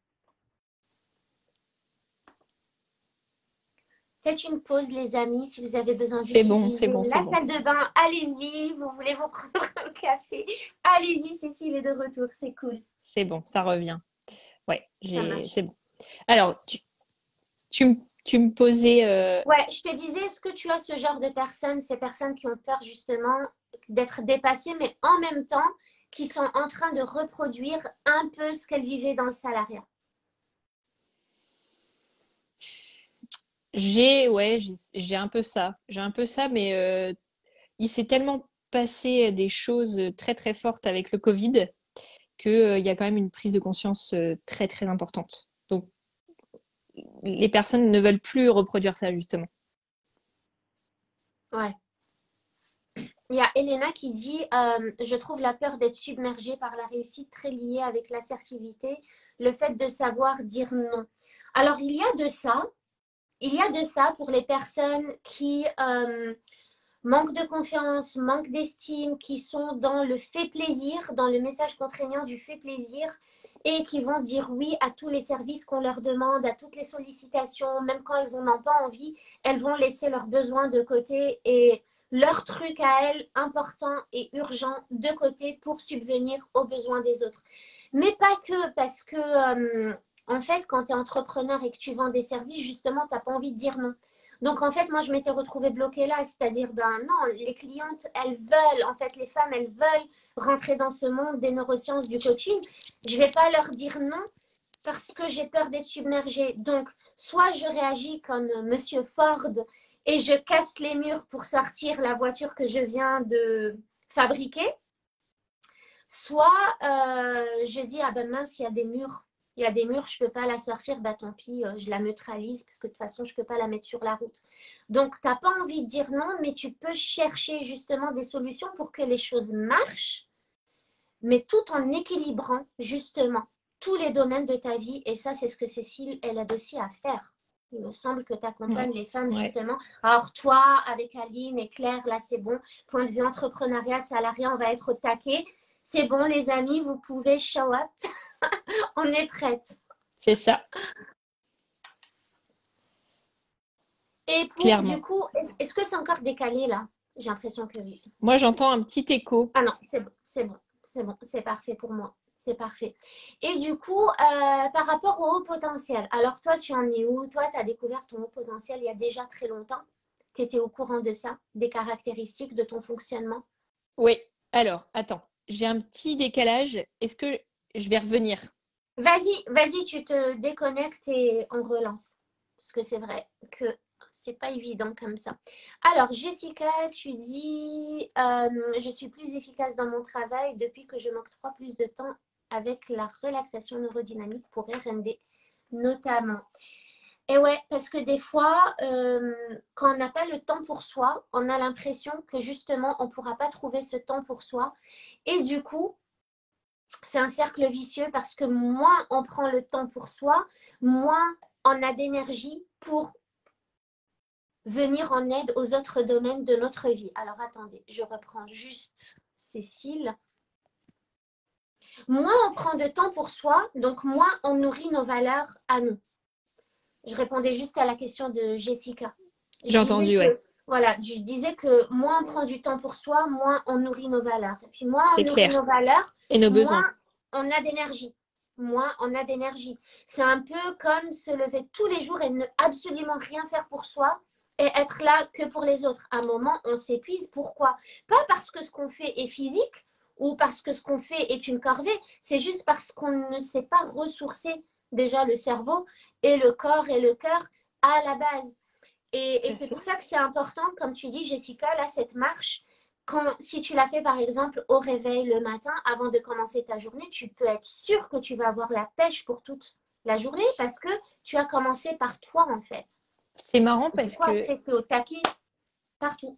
Faites une pause, les amis, si vous avez besoin c'est bon, c'est d'utiliser bon, c'est la bon. salle de bain, allez-y. Vous voulez vous prendre un café, allez-y, Cécile est de retour, c'est cool. C'est bon, ça revient. Ouais, Ça marche. c'est bon. Alors, tu me posais. Ouais, je te disais, est-ce que tu as ce genre de personnes, ces personnes qui ont peur justement d'être dépassées, mais en même temps, qui sont en train de reproduire un peu ce qu'elles vivaient dans le salariat? J'ai un peu ça. J'ai un peu ça, mais il s'est tellement passé des choses très très fortes avec le Covid que il y a quand même une prise de conscience très très importante. Donc, les personnes ne veulent plus reproduire ça, justement. Ouais. Il y a Elena qui dit je trouve la peur d'être submergée par la réussite très liée avec l'assertivité, le fait de savoir dire non. Alors, il y a de ça pour les personnes qui manquent de confiance, manquent d'estime, qui sont dans le fait plaisir, dans le message contraignant du fait plaisir et qui vont dire oui à tous les services qu'on leur demande, à toutes les sollicitations, même quand elles n'en ont pas envie, elles vont laisser leurs besoins de côté et leur truc à elles, important et urgent, de côté pour subvenir aux besoins des autres. Mais pas que, parce que en fait, quand tu es entrepreneur et que tu vends des services, justement, tu n'as pas envie de dire non. Donc, en fait, moi, je m'étais retrouvée bloquée là, c'est-à-dire, ben non, les clientes, elles veulent, en fait, les femmes, elles veulent rentrer dans ce monde des neurosciences, du coaching. Je ne vais pas leur dire non parce que j'ai peur d'être submergée. Donc, soit je réagis comme Monsieur Ford et je casse les murs pour sortir la voiture que je viens de fabriquer, soit je dis, ah ben mince, il y a des murs. Il y a des murs, je ne peux pas la sortir, bah tant pis, je la neutralise parce que de toute façon, je ne peux pas la mettre sur la route. Donc, tu n'as pas envie de dire non, mais tu peux chercher justement des solutions pour que les choses marchent, mais tout en équilibrant justement tous les domaines de ta vie. Et ça, c'est ce que Cécile, elle aide aussi à faire. Il me semble que tu accompagnes Ouais, les femmes ouais. justement. Alors toi, avec Aline et Claire, là c'est bon. Point de vue entrepreneuriat, salariat, on va être au taquet. C'est bon les amis, vous pouvez show up. On est prête. C'est ça, Et pour du clairement. coup, est-ce que c'est encore décalé là? J'ai l'impression que oui. Moi, j'entends un petit écho. Ah non, c'est bon, c'est bon, c'est bon, c'est parfait pour moi. C'est parfait. Et du coup, par rapport au haut potentiel, alors toi, tu en es où? Toi, tu as découvert ton haut potentiel il y a déjà très longtemps. Tu étais au courant de ça, des caractéristiques de ton fonctionnement? Oui, alors, attends, j'ai un petit décalage. Est-ce que je vais revenir? Vas-y, vas-y, tu te déconnectes et on relance. Parce que c'est vrai que c'est pas évident comme ça. Alors, Jessica, tu dis, je suis plus efficace dans mon travail depuis que je m'octroie plus de temps avec la relaxation neurodynamique pour RND, notamment. Et ouais, parce que des fois, quand on n'a pas le temps pour soi, on a l'impression que justement, on ne pourra pas trouver ce temps pour soi. Et du coup, c'est un cercle vicieux parce que moins on prend le temps pour soi, moins on a d'énergie pour venir en aide aux autres domaines de notre vie. Alors attendez, je reprends juste Cécile. Moins on prend de temps pour soi, donc moins on nourrit nos valeurs à nous. Je répondais juste à la question de Jessica. Je J'ai disais entendu, ouais. que, voilà, je disais que moins on prend du temps pour soi, moins on nourrit nos valeurs. Et puis moins on C'est nourrit clair. nos valeurs, Et nos moins besoins. on a d'énergie. Moins on a d'énergie. C'est un peu comme se lever tous les jours et ne absolument rien faire pour soi et être là que pour les autres. À un moment, on s'épuise. Pourquoi? Pas parce que ce qu'on fait est physique ou parce que ce qu'on fait est une corvée. C'est juste parce qu'on ne sait pas ressourcer déjà le cerveau et le corps et le cœur à la base. Et Tout à c'est fait. pour ça que c'est important, comme tu dis, Jessica, là, cette marche, si tu la fais par exemple au réveil le matin, avant de commencer ta journée, tu peux être sûr que tu vas avoir la pêche pour toute la journée parce que tu as commencé par toi en fait. C'est marrant Du parce coup, que après, tu es au taquet partout.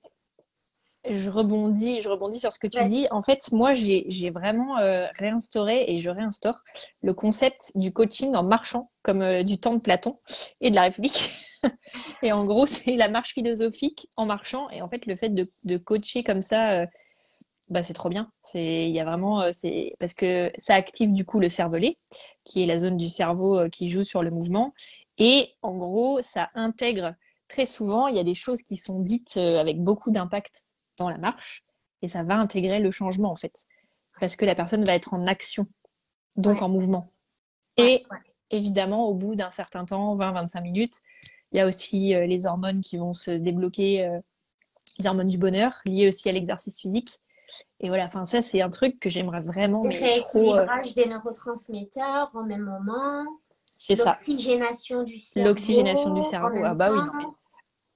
je rebondis sur ce que tu Vas-y. dis. En fait, moi, j'ai vraiment réinstauré et je réinstaure le concept du coaching en marchant, comme du temps de Platon et de la République. Et en gros, c'est la marche philosophique en marchant. Et en fait, le fait de coacher comme ça, bah, c'est trop bien. Il y a vraiment, c'est parce que ça active du coup le cervelet, qui est la zone du cerveau qui joue sur le mouvement. Et en gros, ça intègre très souvent, il y a des choses qui sont dites avec beaucoup d'impact dans la marche, et ça va intégrer le changement en fait, parce que la personne va être en action, donc Ouais, en mouvement. ouais, Et ouais. évidemment, au bout d'un certain temps, 20-25 minutes, il y a aussi les hormones qui vont se débloquer, les hormones du bonheur, liées aussi à l'exercice physique. Et voilà, enfin ça c'est un truc que j'aimerais vraiment, mais trop. Rééquilibrage des neurotransmetteurs au même moment, C'est ça, l'oxygénation du l'oxygénation du cerveau en cerveau. Ah même bah oui, temps. non mais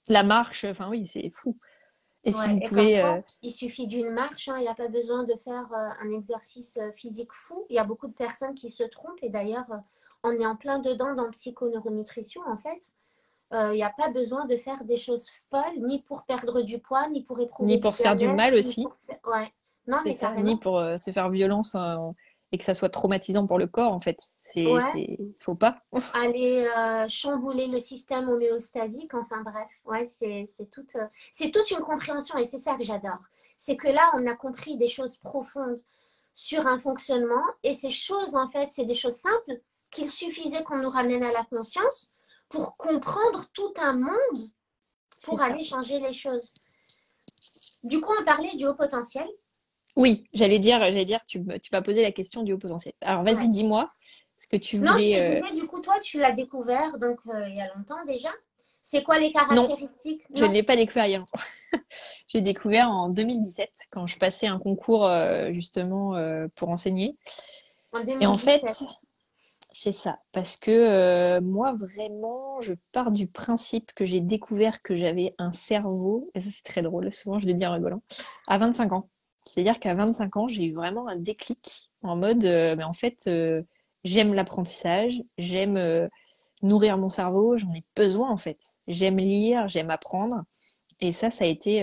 la marche, enfin oui, c'est fou. Et si Ouais, vous et comme pouvez, quoi, il suffit d'une marche, hein, il n'y a pas besoin de faire un exercice physique fou. Il y a beaucoup de personnes qui se trompent et d'ailleurs, on est en plein dedans dans psychoneuronutrition en fait. Il n'y a pas besoin de faire des choses folles, ni pour perdre du poids, ni pour ni éprouver du pour se faire du mal bien-être, ni aussi, pour se faire... Ouais, non c'est mais ça, ni carrément. pour se faire violence et que ça soit traumatisant pour le corps en fait. Ouais, Faut pas. aller chambouler le système homéostasique, enfin bref, ouais, c'est toute une compréhension et c'est ça que j'adore. C'est que là, on a compris des choses profondes sur un fonctionnement et ces choses, en fait, c'est des choses simples qu'il suffisait qu'on nous ramène à la conscience pour comprendre tout un monde C'est pour ça. aller changer les choses. Du coup, on parlait du haut potentiel. Oui, j'allais dire, tu m'as posé la question du haut potentiel. Alors vas-y, Ouais. dis-moi ce que tu Non, je voulais. te disais, du coup, toi, tu l'as découvert donc il y a longtemps déjà. C'est quoi les Non, caractéristiques? je ne Non, l'ai pas découvert il y a longtemps. J'ai découvert en 2017 quand je passais un concours justement pour enseigner. en Et en fait, 2017. c'est ça, parce que moi vraiment, je pars du principe que j'ai découvert que j'avais un cerveau, et ça c'est très drôle, souvent je le dis en rigolant, à 25 ans. C'est-à-dire qu'à 25 ans, j'ai eu vraiment un déclic en mode, mais en fait, j'aime l'apprentissage, j'aime nourrir mon cerveau, j'en ai besoin en fait. J'aime lire, j'aime apprendre. Et ça a été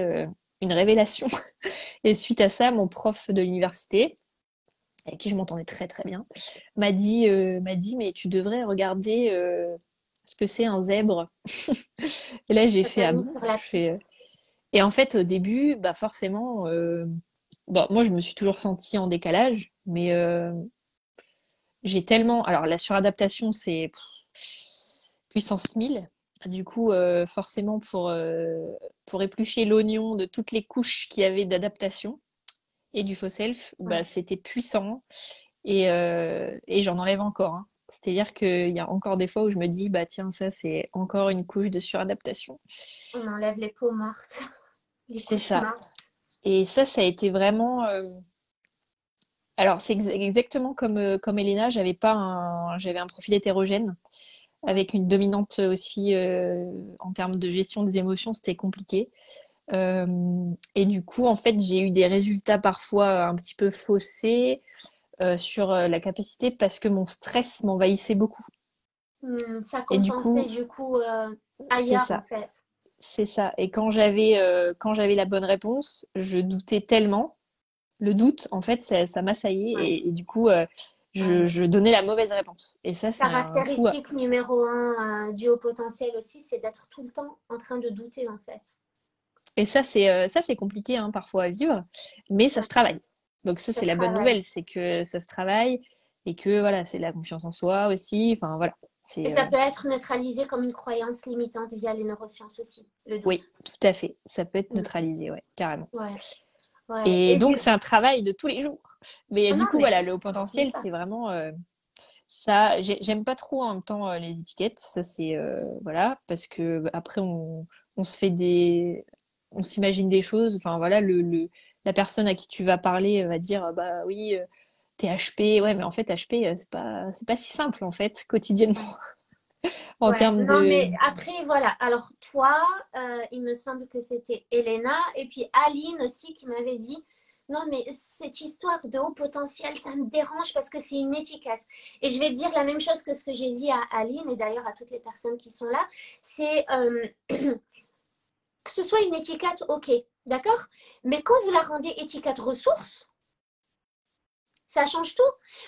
une révélation. Et suite à ça, mon prof de l'université, avec qui je m'entendais très très bien, m'a dit mais tu devrais regarder ce que c'est un zèbre. Et là j'ai Ça fait t'a ah mis bon? sur la Je fais piste. et en fait au début bah forcément bon, moi je me suis toujours sentie en décalage, mais j'ai tellement alors la suradaptation c'est puissance 1000. Du coup, forcément, pour éplucher l'oignon de toutes les couches qu'il y avait d'adaptation et du faux self, bah, Ouais. c'était puissant. et j'en enlève encore, hein. C'est-à-dire qu'il y a encore des fois où je me dis, bah tiens, ça c'est encore une couche de suradaptation. On enlève les peaux mortes, les C'est couches ça. mortes. Et ça a été vraiment. Alors, c'est exactement comme Elena, j'avais un profil hétérogène, Ouais. avec une dominante aussi en termes de gestion des émotions, c'était compliqué. Euh, et du coup, en fait, j'ai eu des résultats parfois un petit peu faussés sur la capacité parce que mon stress m'envahissait beaucoup. Ça Et du compensait coup, du coup c'est ailleurs en ça, fait. c'est ça. Et quand j'avais la bonne réponse, je doutais tellement. Le doute, en fait, ça m'assaillait Ouais. et du coup, je, Ouais. je donnais la mauvaise réponse. Et ça, c'est un coup. Caractéristique numéro un du haut potentiel aussi, c'est d'être tout le temps en train de douter en fait. Et ça, c'est compliqué hein, parfois à vivre, mais ça Ouais, se travaille. Donc ça, ça c'est se la bonne travaille. nouvelle, c'est que ça se travaille et que voilà, c'est la confiance en soi aussi. Enfin voilà, Et c'est ça peut être neutralisé comme une croyance limitante via les neurosciences aussi, le oui, doute. tout à fait. Ça peut être Mm. neutralisé, ouais, carrément. Ouais, ouais. Et Et donc du... c'est un travail de tous les jours. Mais Ah du non, coup, mais voilà, le haut même potentiel, pas. c'est vraiment ça. J'aime pas trop en même temps les étiquettes. Ça c'est voilà, parce que après on se fait on s'imagine des choses. Enfin voilà, la personne à qui tu vas parler va dire bah oui, t'es HP. Ouais, mais en fait HP c'est pas si simple en fait quotidiennement Ouais. en Ouais, termes non, de. mais après, voilà. Alors, toi, il me semble que c'était Elena, et puis Aline aussi qui m'avait dit, non, mais cette histoire de haut potentiel, ça me dérange parce que c'est une étiquette. Et je vais te dire la même chose que ce que j'ai dit à Aline, et d'ailleurs à toutes les personnes qui sont là, c'est que ce soit une étiquette, ok, d'accord? Mais quand vous la rendez étiquette ressources, ça change tout.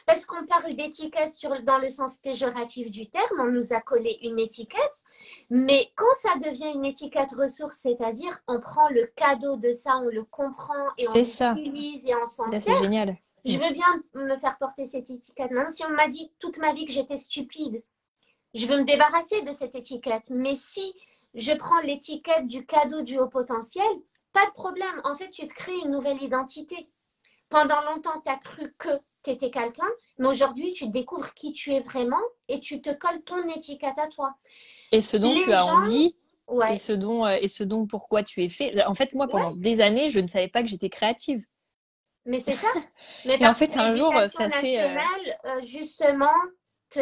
Parce qu'on parle d'étiquette dans le sens péjoratif du terme, on nous a collé une étiquette, mais quand ça devient une étiquette ressource, c'est-à-dire on prend le cadeau de ça, on le comprend et on C'est ça. l'utilise et on s'en Là, c'est sert, génial. je Mm. veux bien me faire porter cette étiquette. Maintenant, si on m'a dit toute ma vie que j'étais stupide, je veux me débarrasser de cette étiquette. Mais si je prends l'étiquette du cadeau du haut potentiel, pas de problème. En fait, tu te crées une nouvelle identité. Pendant longtemps, tu as cru que tu étais quelqu'un, mais aujourd'hui, tu découvres qui tu es vraiment et tu te colles ton étiquette à toi. Et ce dont tu Les as gens, envie et ouais, ce dont pourquoi tu es fait. En fait, moi, pendant ouais, des années, je ne savais pas que j'étais créative. mais c'est ça. Mais Et en parce que fait, un jour, l'éducation ça s'est. nationale, justement, te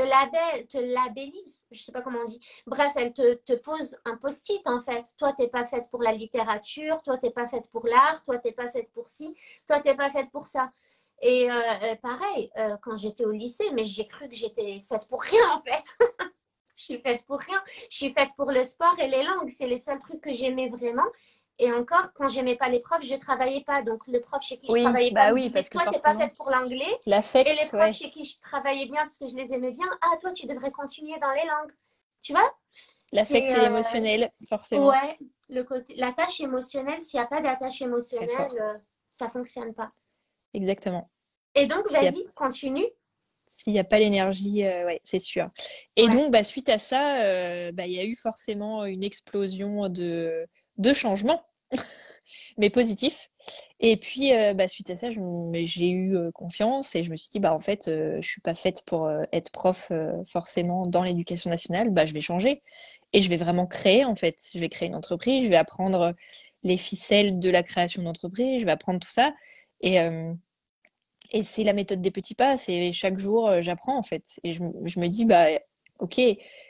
labellise, je sais pas comment on dit. Bref, elle te pose un post-it en fait. Toi, t'es pas faite pour la littérature, toi, t'es pas faite pour l'art, toi, t'es pas faite pour ci, toi, t'es pas faite pour ça. Et pareil, quand j'étais au lycée, mais j'ai cru que j'étais faite pour rien en fait. Je suis faite pour rien. Je suis faite pour le sport et les langues. C'est les seuls trucs que j'aimais vraiment. Et encore, quand j'aimais pas les profs, je travaillais pas. Donc le prof chez qui je Oui, travaillais pas bah me oui, disait, parce que toi, t'es pas forcément, faite pour l'anglais. Et les l'affect, profs ouais. chez qui je travaillais bien parce que je les aimais bien, ah, toi, tu devrais continuer dans les langues. Tu vois? L'affect C'est et l'émotionnel, forcément. ouais, le côté, la tâche émotionnelle. S'il n'y a pas d'attache Très émotionnelle, fort. ça fonctionne pas. Exactement. Et donc, S'il y a, vas-y, continue. s'il y a pas l'énergie, ouais, c'est sûr. Et Ouais. donc, bah, suite à ça, bah, il y a eu forcément une explosion de changements, mais positifs. Et puis, bah, suite à ça, j'ai eu confiance et je me suis dit, bah, en fait, je suis pas faite pour être prof forcément dans l'éducation nationale. Bah, je vais changer et je vais vraiment créer, en fait. Je vais créer une entreprise, je vais apprendre les ficelles de la création d'entreprise, je vais apprendre tout ça. Et, euh, et c'est la méthode des petits pas. C'est chaque jour, j'apprends, en fait. Et je me dis, bah, ok,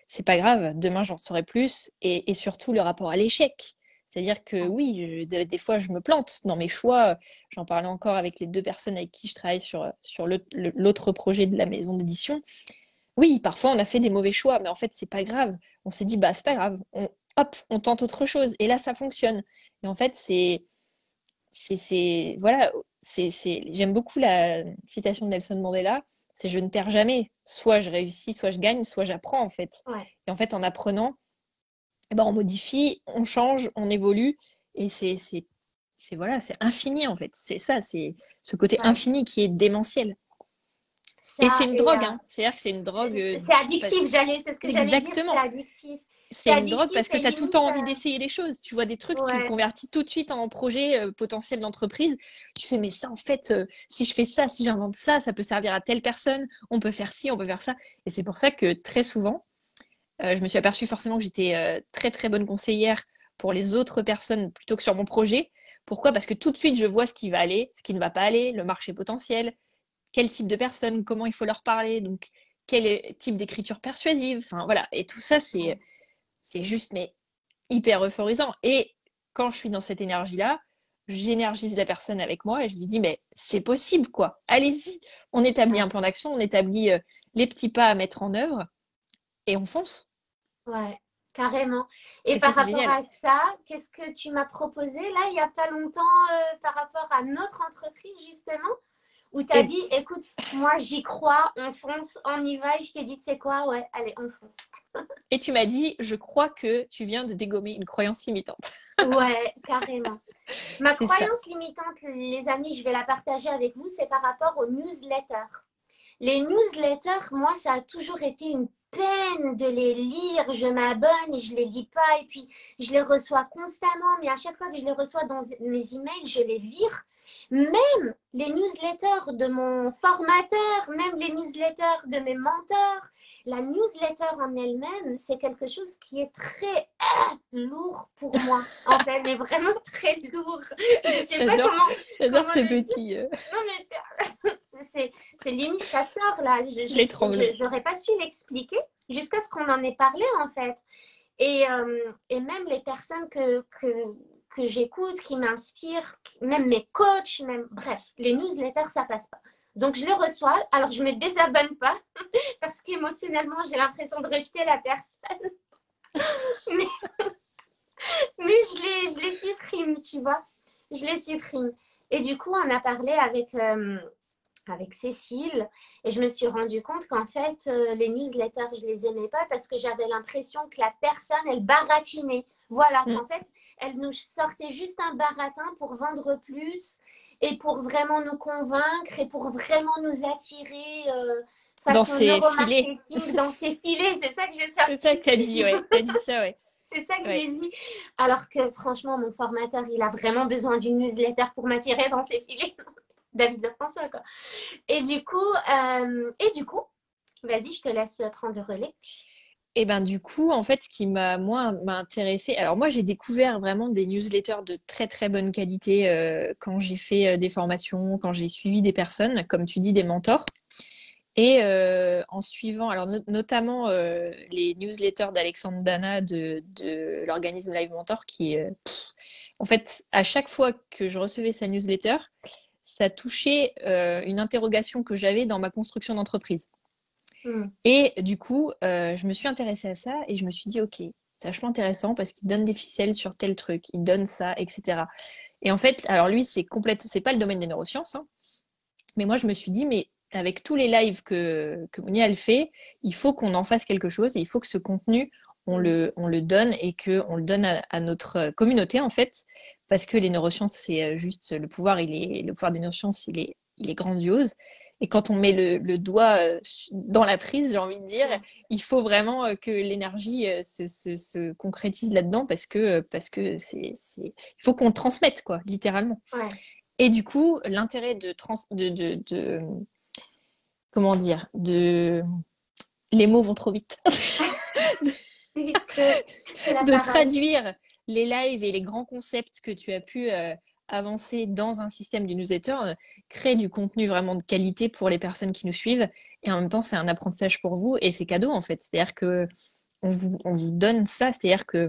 c'est pas grave, demain, j'en saurai plus. Et surtout, le rapport à l'échec. C'est-à-dire que oui, des fois, je me plante dans mes choix. J'en parlais encore avec les deux personnes avec qui je travaille sur l'autre projet de la maison d'édition. Oui, parfois, on a fait des mauvais choix, mais en fait, c'est pas grave. On s'est dit, bah, c'est pas grave. Hop, on tente autre chose. Et là, ça fonctionne. Et en fait, voilà, j'aime beaucoup la citation de Nelson Mandela, c'est je ne perds jamais. Soit je réussis, soit je gagne, soit j'apprends, en fait. Ouais. Et en fait, en apprenant, eh ben, on modifie, on change, on évolue. Et voilà, c'est infini, en fait. C'est ça, c'est ce côté Ouais. infini qui est démentiel. Et c'est Ça, une et drogue, hein. C'est-à-dire que c'est une drogue. c'est addictif, c'est ce que j'allais dire, c'est Exactement. addictif. c'est C'est une drogue addictif parce que et tu as tout le temps limite. envie d'essayer des choses. Tu vois des trucs, tu le Ouais, convertis tout de suite en projet potentiel d'entreprise. Tu fais, mais ça, en fait, si je fais ça, si j'invente ça, ça peut servir à telle personne. On peut faire ci, on peut faire ça. Et c'est pour ça que très souvent, je me suis aperçue forcément que j'étais très, très bonne conseillère pour les autres personnes plutôt que sur mon projet. Pourquoi? Parce que tout de suite, je vois ce qui va aller, ce qui ne va pas aller, le marché potentiel, quel type de personnes, comment il faut leur parler, donc quel type d'écriture persuasive. Enfin, voilà. Et tout ça, c'est juste, mais hyper euphorisant. Et quand je suis dans cette énergie-là, j'énergise la personne avec moi et je lui dis, mais c'est possible, quoi. Allez-y. On établit ouais, un plan d'action, on établit les petits pas à mettre en œuvre et on fonce. ouais, carrément. Et Et ça, par c'est rapport génial. à ça, qu'est-ce que tu m'as proposé là, il n'y a pas longtemps, par rapport à notre entreprise, justement, où tu as Et, dit, écoute, moi j'y crois, on fonce, on y va, et je t'ai dit, tu sais quoi, ouais, allez, on fonce. et tu m'as dit, je crois que tu viens de dégommer une croyance limitante. Ouais, carrément. Ma C'est ça. croyance limitante, les amis, je vais la partager avec vous, c'est par rapport aux newsletters. Les newsletters, moi, ça a toujours été une peine de les lire. Je m'abonne et je les lis pas. Et puis, je les reçois constamment. Mais à chaque fois que je les reçois dans mes emails, je les vire. Même les newsletters de mon formateur, même les newsletters de mes mentors, la newsletter en elle-même, c'est quelque chose qui est très lourd pour moi. En fait, mais vraiment très lourd. Je sais pas J'adore, j'adore comment ce le dire. petit Non, mais c'est limite, ça sort là. l'étranglement. J'aurais pas su l'expliquer jusqu'à ce qu'on en ait parlé en fait. Et même les personnes que j'écoute, qui m'inspirent, même mes coachs, même, bref, les newsletters, ça passe pas. Donc je les reçois, alors je me désabonne pas parce qu'émotionnellement j'ai l'impression de rejeter la personne, mais, mais je les supprime, tu vois, je les supprime. Et du coup, on a parlé avec Cécile et je me suis rendu compte qu'en fait, les newsletters, je les aimais pas parce que j'avais l'impression que la personne, elle baratinait. Voilà, Mm. qu'en fait, elle nous sortait juste un baratin pour vendre plus et pour vraiment nous convaincre et pour vraiment nous attirer Dans façon ses filets. neuromarketing dans ses filets. C'est ça que j'ai C'est ça sorti. que t'as dit, ouais. T'as dit ça, ouais. C'est ça que j'ai Ouais. dit. Alors que franchement, mon formateur, il a vraiment besoin d'une newsletter pour m'attirer dans ses filets. David Lefrançois, quoi. Et du coup, vas-y, je te laisse prendre le relais. Et ben du coup, en fait, ce qui m'a intéressé. Alors moi, j'ai découvert vraiment des newsletters de très très bonne qualité quand j'ai fait des formations, quand j'ai suivi des personnes, comme tu dis, des mentors. Et en suivant, alors notamment les newsletters d'Alexandre Dana de l'organisme Live Mentor, qui, en fait, à chaque fois que je recevais sa newsletter, ça touchait une interrogation que j'avais dans ma construction d'entreprise. Hmm. Et du coup, je me suis intéressée à ça et je me suis dit, ok, c'est vachement intéressant parce qu'il donne des ficelles sur tel truc, il donne ça, etc. Et en fait, alors lui, c'est pas le domaine des neurosciences, hein, mais moi, je me suis dit, mais avec tous les lives que Monia elle fait, il faut qu'on en fasse quelque chose et il faut que ce contenu, Hmm. on le donne et qu'on le donne à notre communauté, en fait, parce que les neurosciences, c'est juste le pouvoir des neurosciences, il est grandiose. Et quand on met le doigt dans la prise, j'ai envie de dire, Hmm. il faut vraiment que l'énergie se concrétise là-dedans parce que il faut qu'on transmette, quoi, littéralement. Ouais. Et du coup, l'intérêt comment dire, les mots vont trop vite, Plus vite que la de parole. traduire les lives et les grands concepts que tu as pu avancer dans un système de newsletter, crée du contenu vraiment de qualité pour les personnes qui nous suivent. Et en même temps, c'est un apprentissage pour vous et c'est cadeau en fait. C'est-à-dire que on vous donne ça, c'est-à-dire que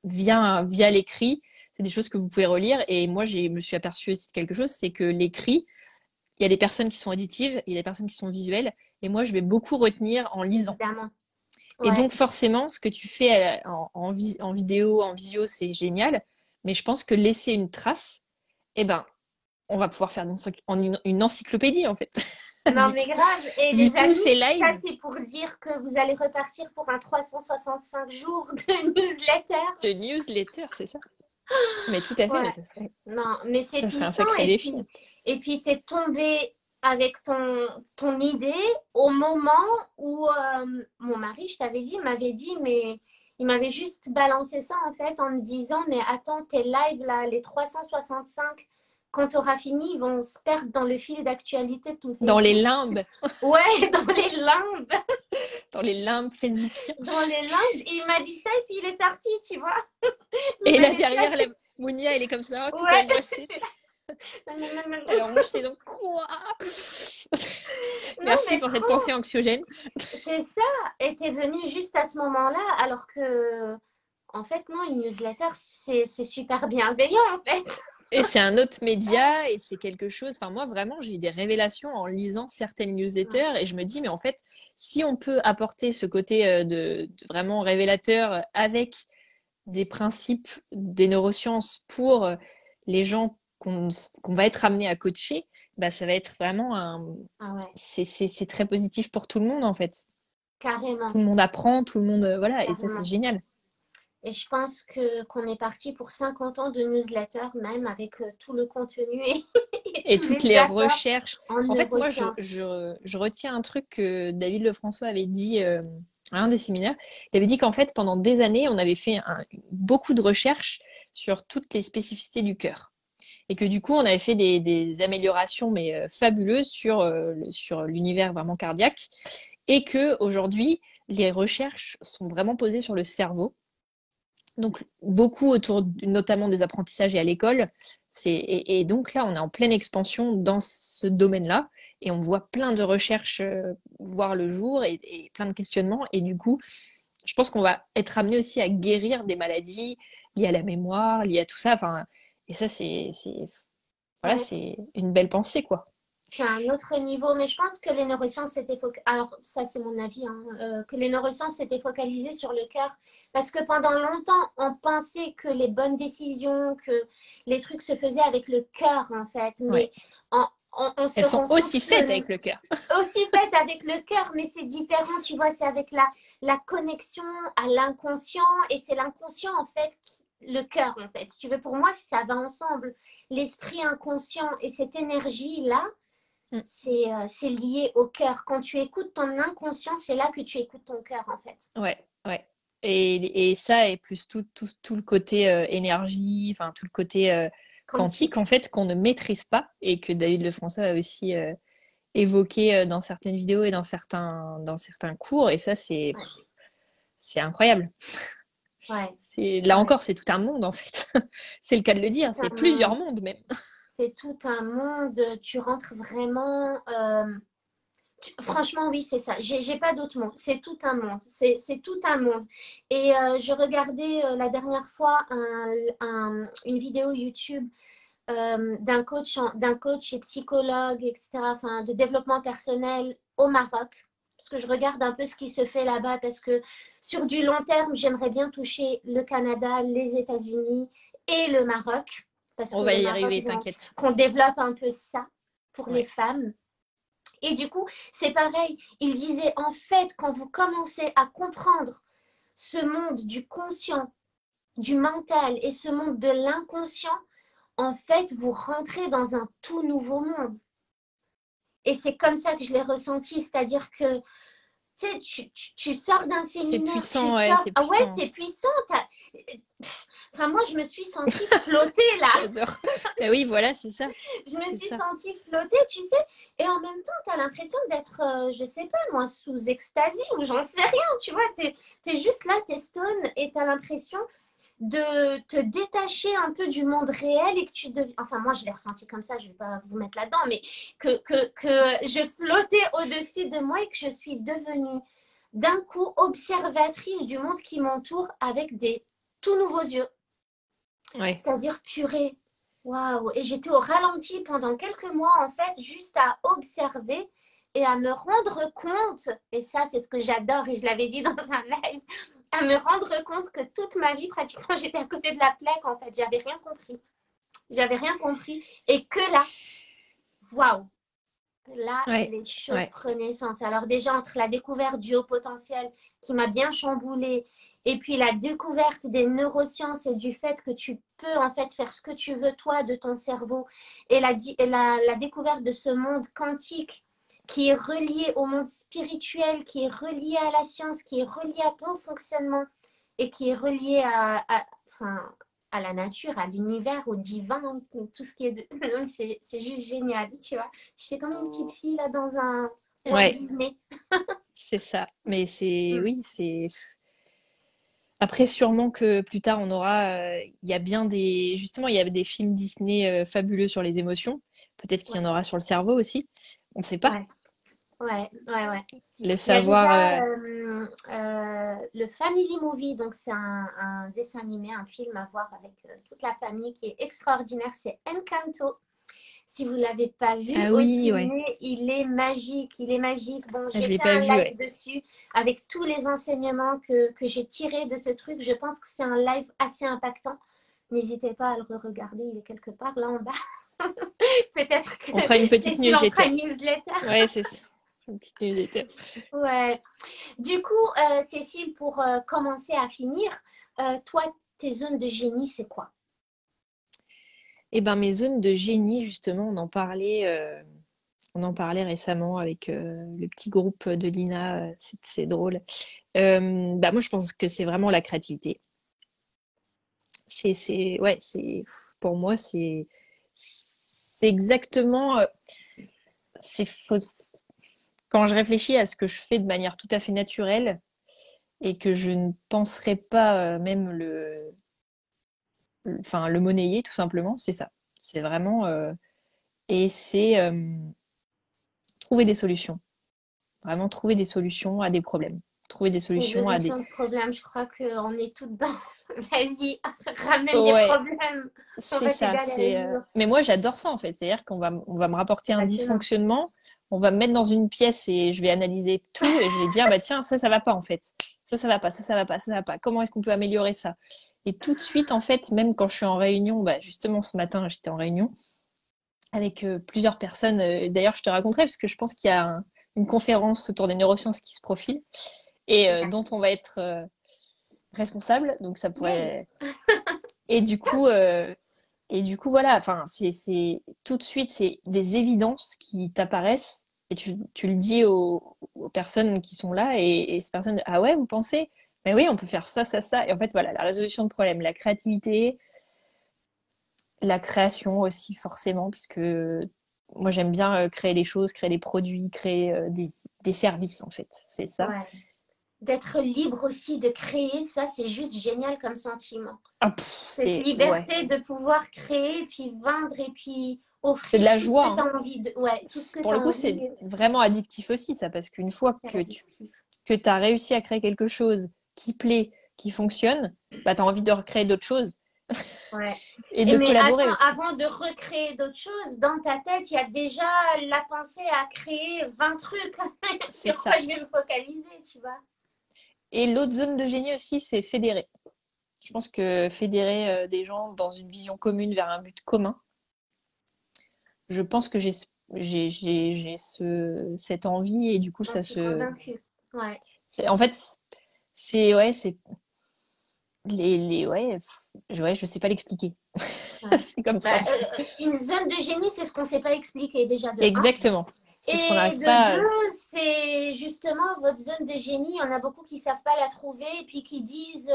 via l'écrit, c'est des choses que vous pouvez relire. Et moi, me suis aperçue aussi de quelque chose, c'est que l'écrit, il y a des personnes qui sont auditives, il y a des personnes qui sont visuelles, et moi, je vais beaucoup retenir en lisant. Évidemment. Et Ouais. donc, forcément, ce que tu fais en vidéo, en visio, c'est génial, mais je pense que laisser une trace, eh ben, on va pouvoir faire une encyclopédie, en fait. Non, du mais coup, grave. Et vu les tous amis, ces ça, lives c'est pour dire que vous allez repartir pour un 365 jours de newsletter. de newsletters, c'est ça? Mais tout à fait, mais Ouais. Non, mais c'est ça serait un puissant. sacré défi. Et puis tu es tombé avec ton idée au moment où mon mari, je t'avais dit, m'avait dit, mais Il m'avait juste balancé ça en fait en me disant, mais attends, tes lives là, les 365, quand tu auras fini, ils vont se perdre dans le fil d'actualité de ton Dans les Facebook. limbes, Ouais, dans les limbes, dans les limbes Facebook. dans les limbes. Et il m'a dit ça et puis il est sorti, tu vois. Il Et m'a là, laissé. derrière, Mounia, elle est comme ça, toute Ouais. angoissée. Non, non, non, non. Elle ronge ses dents. Quoi? Non, Merci mais pour cette trop. pensée anxiogène. C'est ça. Et t'es venu juste à ce moment-là, alors que, en fait, non, une newsletter, c'est super bienveillant, en fait. Et c'est un autre média et c'est quelque chose. Enfin, moi, vraiment, j'ai eu des révélations en lisant certaines Ouais, newsletters et je me dis, mais en fait, si on peut apporter ce côté de vraiment révélateur avec des principes des neurosciences pour les gens qu'on va être amené à coacher, bah, ça va être vraiment un. ah ouais, C'est très positif pour tout le monde, en fait. Tout carrément, le monde apprend, tout le monde. Voilà, et ça, c'est carrément. génial. Et je pense que qu'on est parti pour 50 ans de newsletter, même avec tout le contenu et, et Et tous toutes les les apports recherches. en En fait, moi, neurosciences. je retiens un truc que David Lefrançois avait dit à un des séminaires. Il avait dit qu'en fait, pendant des années, on avait fait beaucoup de recherches sur toutes les spécificités du cœur. Et que du coup, on avait fait des améliorations, mais fabuleuses sur l'univers vraiment cardiaque. Et que aujourd'hui, les recherches sont vraiment posées sur le cerveau. Donc, beaucoup autour notamment des apprentissages et à l'école. Et donc là, on est en pleine expansion dans ce domaine-là. Et on voit plein de recherches voir le jour et plein de questionnements. Et du coup, je pense qu'on va être amené aussi à guérir des maladies liées à la mémoire, liées à tout ça. Enfin, et ça, voilà, Ouais. c'est une belle pensée, quoi. C'est un autre niveau, mais je pense que les neurosciences étaient alors ça c'est mon avis, hein, que les neurosciences étaient focalisées sur le cœur, parce que pendant longtemps on pensait que les bonnes décisions, que les trucs se faisaient avec le cœur en fait, Ouais. mais on se Elles sont rend compte aussi faites que avec le cœur. aussi fait avec le cœur, mais c'est différent, tu vois, c'est avec la connexion à l'inconscient, et c'est l'inconscient en fait le cœur en fait. Si tu veux, pour moi ça va ensemble, l'esprit inconscient et cette énergie là, Mm. c'est lié au cœur. Quand tu écoutes ton inconscient, c'est là que tu écoutes ton cœur, en fait. Ouais, ouais. Et ça, et plus tout le côté énergie, enfin tout le côté quantique, en Quantique. fait, qu'on ne maîtrise pas, et que David Lefrançois a aussi évoqué dans certaines vidéos et dans certains cours, et ça, Ouais, c'est incroyable. ouais, Là ouais. encore, c'est tout un monde, en fait. C'est le cas de le dire, Tout c'est un plusieurs monde. mondes même. C'est tout un monde. Tu rentres vraiment. Franchement, oui, c'est ça. J'ai pas d'autre mot. C'est tout un monde. C'est tout un monde. Et je regardais la dernière fois une vidéo YouTube d'un coach et psychologue, etc., enfin, de développement personnel au Maroc. Parce que je regarde un peu ce qui se fait là-bas, parce que sur du long terme, j'aimerais bien toucher le Canada, les États-Unis et le Maroc. Parce On que va le y Maroc, arriver, t'inquiète. qu'on développe un peu ça pour les Ouais, femmes. Et du coup, c'est pareil. Il disait, en fait, quand vous commencez à comprendre ce monde du conscient, du mental et ce monde de l'inconscient, en fait, vous rentrez dans un tout nouveau monde. Et c'est comme ça que je l'ai ressenti, c'est-à-dire que tu sais, tu sors d'un c'est séminaire, tu puissant, ouais, sors, c'est ah ouais, puissant. c'est puissant. Enfin, moi, je me suis sentie flotter là. J'adore. Ben oui, voilà, c'est ça. Je me C'est suis ça. sentie flotter, tu sais. Et en même temps, tu as l'impression d'être, je sais pas moi, sous extasie ou j'en sais rien, tu vois. Tu es juste là, tu es stone et tu as l'impression de te détacher un peu du monde réel et que tu deviens. Enfin, moi, je l'ai ressenti comme ça, je vais pas vous mettre là-dedans, mais que je flottais au-dessus de moi et que je suis devenue d'un coup observatrice du monde qui m'entoure avec des tout nouveaux yeux. Ouais. C'est-à-dire purée. Waouh! Et j'étais au ralenti pendant quelques mois, en fait, juste à observer et à me rendre compte, et ça, c'est ce que j'adore, et je l'avais dit dans un live, à me rendre compte que toute ma vie, pratiquement, j'étais à côté de la plaque, en fait. J'avais rien compris. J'avais rien compris. Et que là, waouh! Là, Ouais. les choses Ouais. prenaient sens. Alors déjà, entre la découverte du haut potentiel qui m'a bien chamboulée, et puis la découverte des neurosciences et du fait que tu peux en fait faire ce que tu veux toi de ton cerveau, et la découverte de ce monde quantique qui est relié au monde spirituel, qui est relié à la science, qui est relié à ton fonctionnement, et qui est relié enfin, à la nature, à l'univers, au divin, tout ce qui est de... Non, c'est juste génial, tu vois. J'étais comme une petite fille là dans un genre Ouais, Disney. c'est ça. Mais c'est, Mm. oui, c'est. Après, sûrement que plus tard, on aura. Il y a bien des. Justement, il y a des films Disney fabuleux sur les émotions. Peut-être qu'il y Ouais, en aura sur le cerveau aussi. On ne sait pas. ouais, ouais. Le Il y a savoir. déjà le Family Movie, donc c'est un dessin animé, un film à voir avec toute la famille qui est extraordinaire. C'est Encanto. Si vous ne l'avez pas vu Ah au oui, ouais. ciné, il est magique, il est magique. Bon, Ah, je j'ai l'ai fait pas un vu, live ouais. dessus avec tous les enseignements que j'ai tirés de ce truc. Je pense que c'est un live assez impactant. N'hésitez pas à le re-regarder, il est quelque part là en bas. Peut-être que On fera une petite Cécile en fera newsletter. une newsletter. Ouais, c'est ça. Une petite newsletter. Ouais. Du coup, Cécile, pour commencer à finir, toi, tes zones de génie, c'est quoi? Eh ben, mes zones de génie, justement, on en parlait récemment avec le petit groupe de Lina. C'est drôle. Bah, moi, je pense que c'est vraiment la créativité. Ouais, pour moi, c'est exactement, c'est, faut- quand je réfléchis à ce que je fais de manière tout à fait naturelle et que je ne penserais pas même enfin, le monnayer, tout simplement, c'est ça. C'est vraiment, et c'est trouver des solutions. Vraiment trouver des solutions à des problèmes. Trouver des solutions à des. Résolution de problème, je crois qu'on est toutes dans. Vas-y, ramène des Ouais, problèmes. On c'est va ça. t'aider à les résoudre. Mais moi, j'adore ça en fait. C'est-à-dire on va me rapporter un Passionnant. dysfonctionnement, on va me mettre dans une pièce et je vais analyser tout et je vais dire bah tiens ça va pas en fait. Ça va pas, ça va pas, ça va pas. Comment est-ce qu'on peut améliorer ça? Et tout de suite en fait, même quand je suis en réunion, bah justement ce matin j'étais en réunion avec plusieurs personnes. D'ailleurs, je te raconterai parce que je pense qu'il y a une conférence autour des neurosciences qui se profile et dont on va être responsable. Donc ça Yay! pourrait. Et du coup, voilà. Enfin, c'est tout de suite, c'est des évidences qui t'apparaissent et tu le dis aux personnes qui sont là et ces personnes, ah ouais, vous pensez? Mais oui, on peut faire ça, ça, ça. Et en fait, voilà, la résolution de problèmes, la créativité, la création aussi, forcément, puisque moi, j'aime bien créer des choses, créer des produits, créer des services, en fait. C'est ça. Ouais. D'être libre aussi, de créer, ça, c'est juste génial comme sentiment. Ah, Cette ouais. liberté de pouvoir créer, puis vendre et puis C'est de offrir la tout ce joie, que tu hein. as envie de. Ouais, tout ce que Pour tu le as coup, envie, c'est vraiment addictif aussi, ça, parce qu'une fois c'est addictif. que tu as réussi à créer quelque chose qui plaît, qui fonctionne, bah, tu as envie de recréer d'autres choses Ouais. et Et de mais collaborer attends, aussi. avant de recréer d'autres choses, dans ta tête, il y a déjà la pensée à créer 20 trucs C'est sur quoi ça. je vais me focaliser, tu vois. Et l'autre zone de génie aussi, c'est fédérer. Je pense que fédérer des gens dans une vision commune vers un but commun, je pense que j'ai cette envie et du coup, J'en suis convaincue. Ouais. En fait, ouais, c'est ouais, ouais, je sais pas l'expliquer. Ouais. C'est comme ça, Bah, en fait. une zone de génie, c'est ce qu'on ne sait pas expliquer déjà de un. Exactement. C'est ce qu'on Et n'arrive de pas. deux, c'est justement votre zone de génie. Il y en a beaucoup qui ne savent pas la trouver et puis qui disent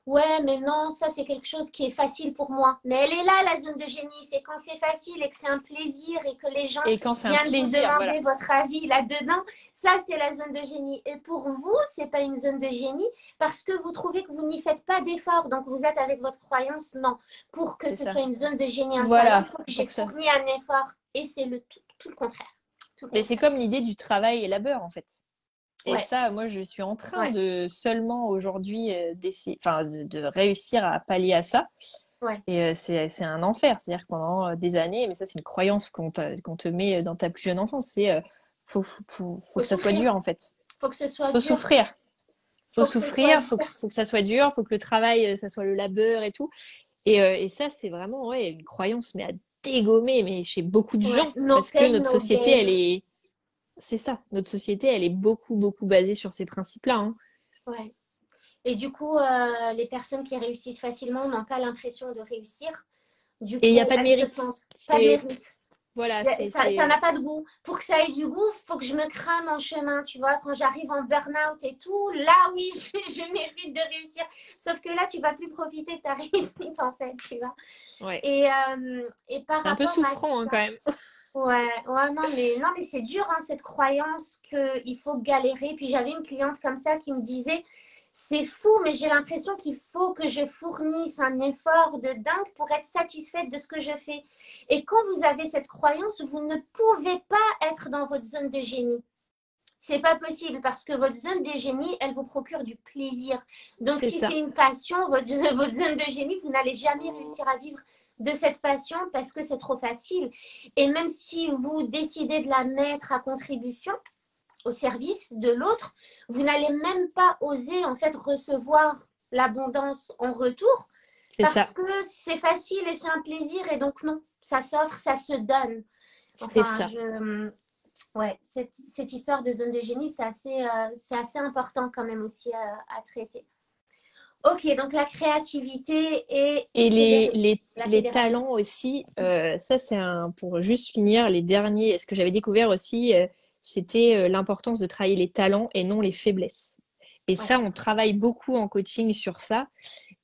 ouais, mais non, ça c'est quelque chose qui est facile pour moi. Mais elle est là, la zone de génie. C'est quand c'est facile et que c'est un plaisir et que les gens Et quand c'est un viennent vous plaisir, voilà. demander votre avis là-dedans. Ça, c'est la zone de génie. Et pour vous, ce n'est pas une zone de génie parce que vous trouvez que vous n'y faites pas d'effort. Donc vous êtes avec votre croyance. Non, pour que C'est ce ça. soit une zone de génie intérieur, Voilà, il faut que pour j'ai que ça. fourni un effort. Et c'est tout le contraire. Tout le Mais c'est contraire. comme l'idée du travail et labeur, en fait. Et Ouais, ça, moi, je suis en train ouais, de seulement aujourd'hui d'essayer, enfin, de réussir à pallier à ça. ouais. Et c'est un enfer. C'est-à-dire que pendant des années, mais ça, c'est une croyance qu'on te met dans ta plus jeune enfance, c'est faut Faut que ça soit souffrir. dur, en fait. Faut que ce soit Faut dur. souffrir. Faut Faut que ce soit souffrir, dur. faut que ça soit dur, faut que le travail, ça soit le labeur et tout. Et ça, c'est vraiment ouais, une croyance, mais à dégommer, mais chez beaucoup de Ouais. gens, No parce que pain, notre no société, gain. c'est ça, notre société, elle est beaucoup, beaucoup basée sur ces principes-là, hein. Ouais. Et du coup, les personnes qui réussissent facilement n'ont pas l'impression de réussir. Du Et il n'y a coup, pas de elles se mérite. sentent pas de C'est mérite. Voilà, Ça n'a pas de goût. Pour que ça ait du goût, il faut que je me crame en chemin, tu vois. Quand j'arrive en burn-out et tout, là, oui, je mérite de réussir. Sauf que là, tu vas plus profiter de ta réussite, en fait, tu vois. ouais. Et par C'est un peu rapport à souffrant hein, ça, quand même. ouais, non, mais c'est dur, hein, cette croyance qu'il faut galérer. Puis j'avais une cliente comme ça qui me disait, c'est fou, mais j'ai l'impression qu'il faut que je fournisse un effort de dingue pour être satisfaite de ce que je fais. Et quand vous avez cette croyance, vous ne pouvez pas être dans votre zone de génie. C'est pas possible parce que votre zone de génie, elle vous procure du plaisir. Donc, C'est si c'est ça. une passion, votre zone de génie, vous n'allez jamais réussir à vivre de cette passion parce que c'est trop facile. Et même si vous décidez de la mettre à contribution au service de l'autre, vous n'allez même pas oser en fait recevoir l'abondance en retour C'est parce ça. que c'est facile et c'est un plaisir et donc non, ça s'offre, ça se donne. C'est Enfin, ça. ouais, cette histoire de zone de génie, c'est assez important quand même aussi à traiter. Ok, donc la créativité et Et la les fédération. talents aussi, ça c'est un, pour juste finir, les derniers, ce que j'avais découvert aussi, c'était l'importance de travailler les talents et non les faiblesses. Et Ouais, ça, on travaille beaucoup en coaching sur ça,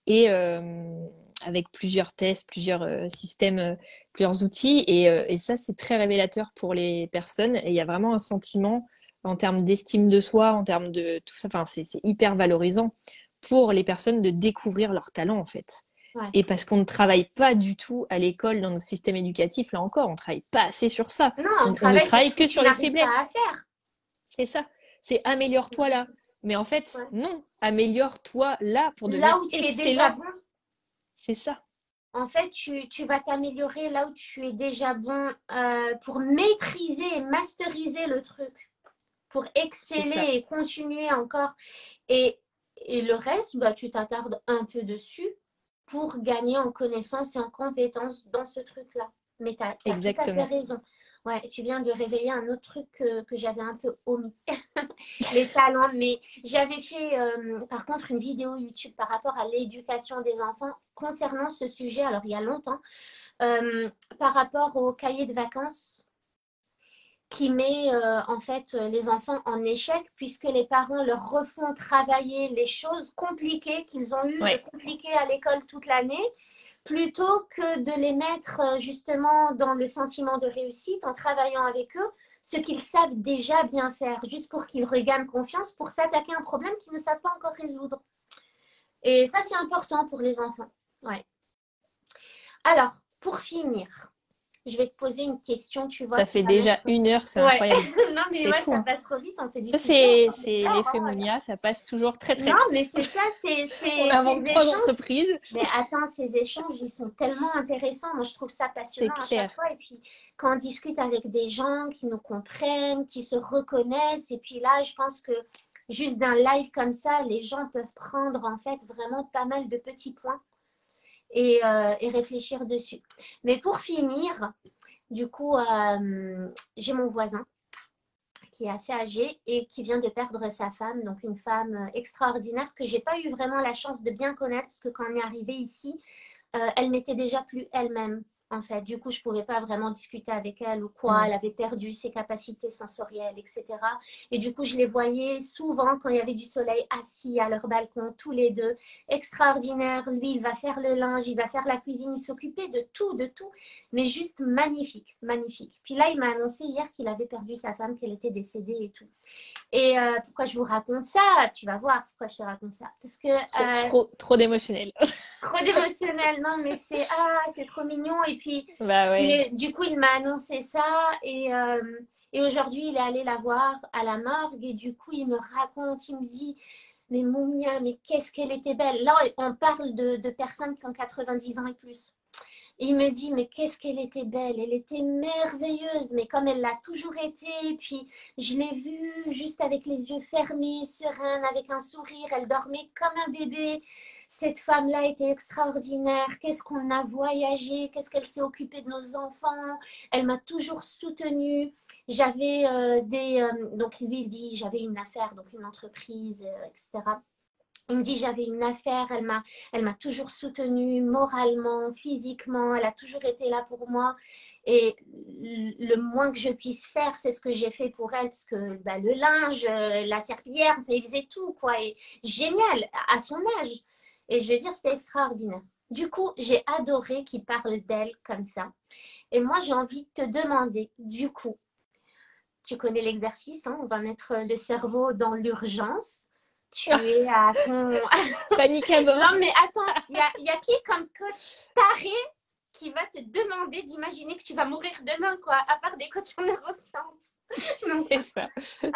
et avec plusieurs tests, plusieurs systèmes, plusieurs outils, et ça c'est très révélateur pour les personnes, et il y a vraiment un sentiment en termes d'estime de soi, en termes de tout ça, enfin c'est hyper valorisant pour les personnes de découvrir leurs talents en fait. ouais. Et parce qu'on ne travaille pas du tout à l'école dans nos systèmes éducatifs, là encore, on ne travaille pas assez sur ça. Non, on On ne travaille sur travaille ce que que tu sur les n'arrives pas à faiblesses. faire. C'est ça. C'est améliore-toi là. Mais en fait, Ouais. non, améliore-toi là pour devenir Là où tu es déjà excellent. bon, C'est ça. en fait, tu vas t'améliorer là où tu es déjà bon pour maîtriser et masteriser le truc, pour C'est exceller ça. et continuer encore. Et, et le reste, bah, tu t'attardes un peu dessus pour gagner en connaissance et en compétence dans ce truc-là. Mais tu as tout à fait Exactement. raison. Ouais, tu viens de réveiller un autre truc que j'avais un peu omis. Les talents. Mais j'avais fait par contre une vidéo YouTube par rapport à l'éducation des enfants concernant ce sujet, alors il y a longtemps, par rapport au cahier de vacances qui met en fait les enfants en échec puisque les parents leur refont travailler les choses compliquées qu'ils ont eu de Ouais, compliquées à l'école toute l'année plutôt que de les mettre justement dans le sentiment de réussite en travaillant avec eux ce qu'ils savent déjà bien faire, juste pour qu'ils regagnent confiance pour s'attaquer à un problème qu'ils ne savent pas encore résoudre. Et ça, c'est important pour les enfants. Ouais. Alors, pour finir, je vais te poser une question, tu vois, ça qui fait va déjà mettre. 1 heure, c'est Ouais, incroyable. non, mais C'est ouais, fou, ça hein. passe trop vite, on peut Ça, discuter encore des c'est heures. l'effet Monia, ça passe toujours très très Non, vite. mais c'est ça, On invente ces trois échanges. entreprises, Mais attends, ces échanges, ils sont tellement intéressants. Moi, je trouve ça c'est passionnant à chaque clair. fois. Et puis, quand on discute avec des gens qui nous comprennent, qui se reconnaissent, et puis là, je pense que juste d'un live comme ça, les gens peuvent prendre en fait vraiment pas mal de petits points et réfléchir dessus. Mais pour finir, du coup, j'ai mon voisin qui est assez âgé et qui vient de perdre sa femme, donc une femme extraordinaire que j'ai pas eu vraiment la chance de bien connaître parce que quand on est arrivé ici, elle n'était déjà plus elle-même. En fait, du coup, je ne pouvais pas vraiment discuter avec elle ou quoi. Mm. Elle avait perdu ses capacités sensorielles, etc. Et du coup, je les voyais souvent quand il y avait du soleil assis à leur balcon, tous les deux. Extraordinaire. Lui, il va faire le linge, il va faire la cuisine, il s'occupait de tout. Mais juste magnifique, magnifique. Puis là, il m'a annoncé hier qu'il avait perdu sa femme, qu'elle était décédée et tout. Et pourquoi je vous raconte ça? Tu vas voir pourquoi je te raconte ça. Parce que Trop d'émotionnel. trop d'émotionnel, non, mais c'est trop mignon. Et puis, Bah ouais. du coup, il m'a annoncé ça et aujourd'hui, il est allé la voir à la morgue et du coup, il me raconte, il me dit, mais Moumia, mais qu'est-ce qu'elle était belle. Là, on parle de personnes qui ont 90 ans et plus. Il me dit, mais qu'est-ce qu'elle était belle, elle était merveilleuse, mais comme elle l'a toujours été, puis je l'ai vue juste avec les yeux fermés, sereine, avec un sourire, elle dormait comme un bébé. Cette femme-là était extraordinaire, qu'est-ce qu'on a voyagé, qu'est-ce qu'elle s'est occupée de nos enfants, elle m'a toujours soutenue. J'avais donc lui il dit, j'avais une affaire, donc une entreprise, etc. Il me dit, j'avais une affaire, elle m'a toujours soutenue moralement, physiquement, elle a toujours été là pour moi. Et le moins que je puisse faire, c'est ce que j'ai fait pour elle, parce que bah, le linge, la serpillière, ça, il faisait tout, quoi. Et génial, à son âge. Et je veux dire, c'était extraordinaire. Du coup, j'ai adoré qu'il parle d'elle comme ça. Et moi, j'ai envie de te demander, du coup, tu connais l'exercice, hein, on va mettre le cerveau dans l'urgence. Tu es à ton... Panique à bord. Non, mais attends, y a qui comme coach taré qui va te demander d'imaginer que tu vas mourir demain, quoi, à part des coachs en neurosciences. Non, C'est ça,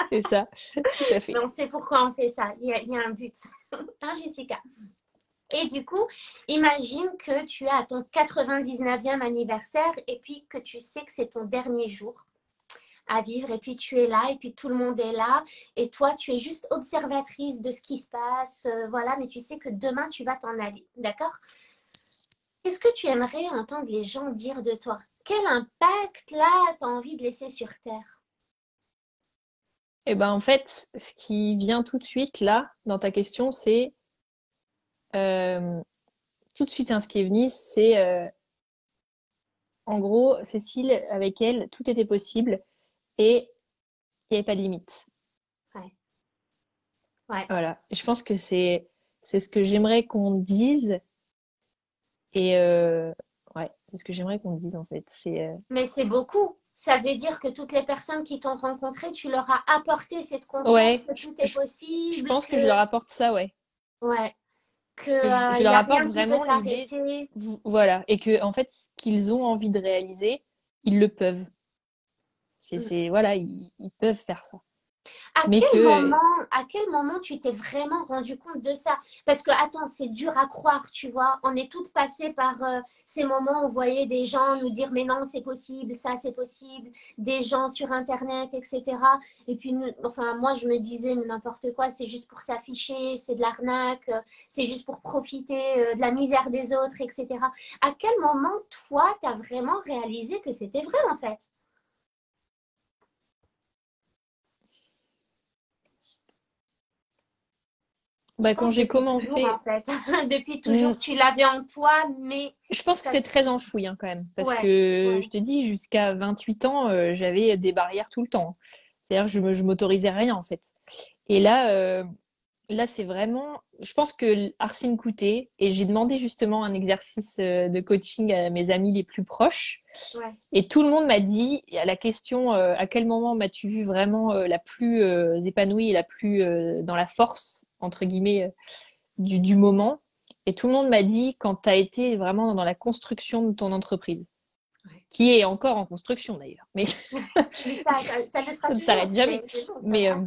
c'est ça, tout à fait. mais on sait pourquoi on fait ça. Il y a un but. Hein, Jessica? Et du coup, imagine que tu es à ton 99e anniversaire et puis que tu sais que c'est ton dernier jour à vivre et puis tu es là et puis tout le monde est là et toi tu es juste observatrice de ce qui se passe, voilà, mais tu sais que demain tu vas t'en aller, d'accord? Qu'est-ce que tu aimerais entendre les gens dire de toi? Quel impact là tu as envie de laisser sur Terre? Et ben en fait, ce qui vient tout de suite là dans ta question, c'est euh, tout de suite, hein, ce qui est venu, c'est en gros, Cécile, avec elle, tout était possible et il n'y avait pas de limite. Ouais, ouais. Voilà. Et je pense que c'est ce que j'aimerais qu'on dise et ouais, c'est ce que j'aimerais qu'on dise en fait. Mais c'est beaucoup. Ça veut dire que toutes les personnes qui t'ont rencontré, tu leur as apporté cette confiance Ouais, que tout est je possible, pense que je que leur apporte ça, ouais. ouais, que Que je y leur a apporte rien qui peut vraiment l'idée, t'arrêter. voilà, et que en fait, ce qu'ils ont envie de réaliser, ils le peuvent. Voilà, ils peuvent faire ça. Mais que, À quel moment tu t'es vraiment rendu compte de ça? Parce que, attends, c'est dur à croire, tu vois. On est toutes passées par ces moments où on voyait des gens nous dire, mais non, c'est possible, ça, c'est possible. Des gens sur Internet, etc. Et puis, enfin, moi, je me disais, mais n'importe quoi, c'est juste pour s'afficher, c'est de l'arnaque, c'est juste pour profiter de la misère des autres, etc. À quel moment, toi, tu as vraiment réalisé que c'était vrai, en fait? Je bah, quand pense j'ai depuis toujours, en commencé, fait. Depuis hmm, toujours, tu l'avais en toi, mais je pense que ça... c'est très enfoui hein, quand même. Parce Ouais, que je ouais. te dis, jusqu'à 28 ans, j'avais des barrières tout le temps. C'est-à-dire que je m'autorisais rien en fait. Et là, c'est vraiment. Je pense que Arsène m'écoutait et j'ai demandé justement un exercice de coaching à mes amis les plus proches. Ouais. Et tout le monde m'a dit, à la question à quel moment m'as-tu vu vraiment la plus épanouie et la plus dans la force, entre guillemets, du moment. Et tout le monde m'a dit quand tu as été vraiment dans la construction de ton entreprise, Ouais. qui est encore en construction d'ailleurs. Mais Mais ça le sera ça ne toujours. s'arrête jamais. C'est bon, ça Mais, va.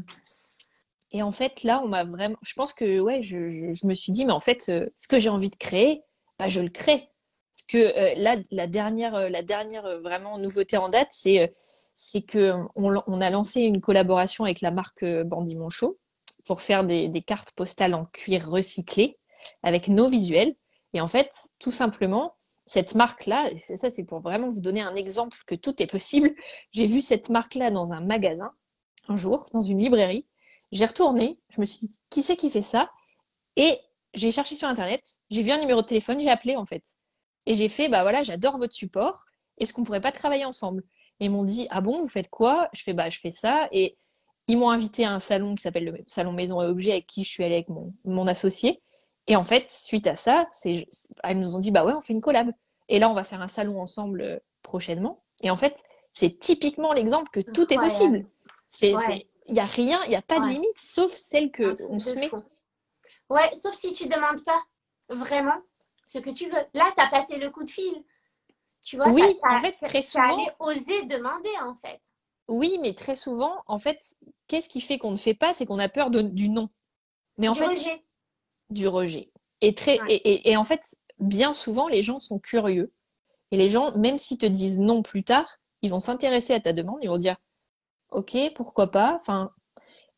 et en fait, là, on m'a vraiment. Je pense que ouais, je me suis dit, mais en fait, ce que j'ai envie de créer, bah, je le crée. Parce que là, la dernière vraiment nouveauté en date, c'est que on a lancé une collaboration avec la marque Bandit Monchot pour faire des cartes postales en cuir recyclé avec nos visuels. Et en fait, tout simplement, cette marque-là, ça c'est pour vraiment vous donner un exemple que tout est possible. J'ai vu cette marque-là dans un magasin un jour, dans une librairie. J'ai retourné, je me suis dit, qui c'est qui fait ça? Et j'ai cherché sur Internet, j'ai vu un numéro de téléphone, j'ai appelé en fait. Et j'ai fait, bah voilà, j'adore votre support, est-ce qu'on pourrait pas travailler ensemble? Et ils m'ont dit, ah bon, vous faites quoi? Je fais, bah je fais ça. Et ils m'ont invité à un salon qui s'appelle le Salon Maison et Objets, avec qui je suis allée avec mon associé. Et en fait, suite à ça, elles nous ont dit, bah ouais, on fait une collab. Et là, on va faire un salon ensemble prochainement. Et en fait, c'est typiquement l'exemple que tout est possible. Incroyable. Ouais, Il y a rien, il y a pas de ouais. limite, sauf celle Un que on truc de se met. fou. Ouais, sauf si tu demandes pas vraiment ce que tu veux. Là, tu as passé le coup de fil. Tu vois, Oui, en fait, très t'es allé souvent, oser demander, en fait. oui, mais très souvent, en fait, qu'est-ce qui fait qu'on ne fait pas? C'est qu'on a peur du non. Mais en Du fait, rejet. du rejet. Ouais. Et en fait, bien souvent, les gens sont curieux. Et les gens, même s'ils te disent non plus tard, ils vont s'intéresser à ta demande, ils vont dire, OK, pourquoi pas? Enfin,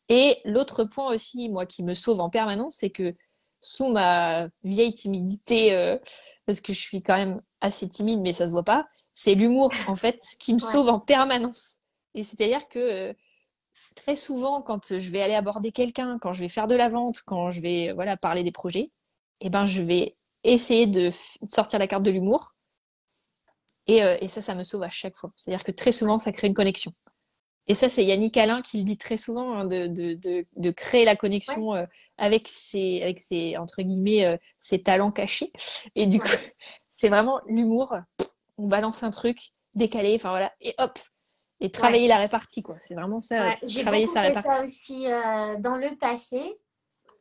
et l'autre point aussi, moi, qui me sauve en permanence, c'est que sous ma vieille timidité, parce que je suis quand même assez timide, mais ça se voit pas, c'est l'humour, en fait, qui me Ouais. sauve en permanence. Et c'est-à-dire que très souvent, quand je vais aller aborder quelqu'un, quand je vais faire de la vente, quand je vais voilà, parler des projets, eh ben, je vais essayer de sortir la carte de l'humour Et ça me sauve à chaque fois. C'est-à-dire que très souvent, ça crée une connexion. Et ça, c'est Yannick Alain qui le dit très souvent, hein, de créer la Ouais, connexion avec ses, entre guillemets, ses talents cachés. Et du coup, ouais, c'est vraiment l'humour. On balance un truc décalé, enfin voilà, et hop, et ouais. travailler la répartie, quoi. C'est vraiment ça, Ouais, j'ai travailler beaucoup sa fait ça répartie. aussi dans le passé.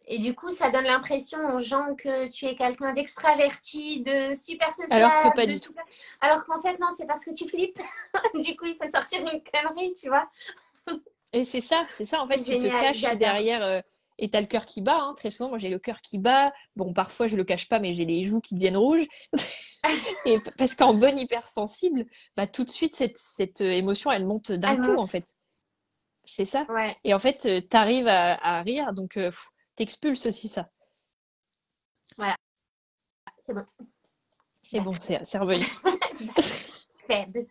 Et du coup, ça donne l'impression aux gens que tu es quelqu'un d'extraverti, de super Alors que sociable, pas de du tout. super. Alors qu'en fait, non, c'est parce que tu flippes. Du coup, il faut sortir une connerie, tu vois. Et c'est ça, en fait, C'est tu te génial, caches j'adore. derrière, et t'as le cœur qui bat, hein. Très souvent, moi j'ai le cœur qui bat. Bon, parfois je le cache pas, mais j'ai les joues qui deviennent rouges. Parce qu'en bonne hypersensible, bah, tout de suite, cette émotion, elle monte d'un Elle coup, en monte. fait. C'est ça. Ouais, Et en fait, t'arrives à rire, donc t'expulses aussi ça. voilà, c'est bon. C'est bon, Basta. c'est revenu. Faible.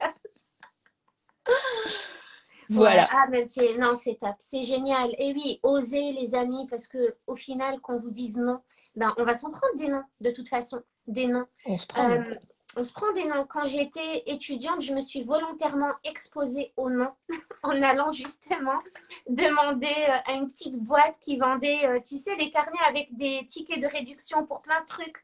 Ouais, Voilà. ah, mais c'est, non, c'est top, c'est génial. Et oui, osez les amis, parce que au final, qu'on vous dise non, ben, on va s'en prendre des noms, de toute façon, des noms. On se prend, non. Euh, on se prend des noms. Quand j'étais étudiante, je me suis volontairement exposée aux noms en allant justement demander à une petite boîte qui vendait, tu sais, les carnets avec des tickets de réduction pour plein de trucs.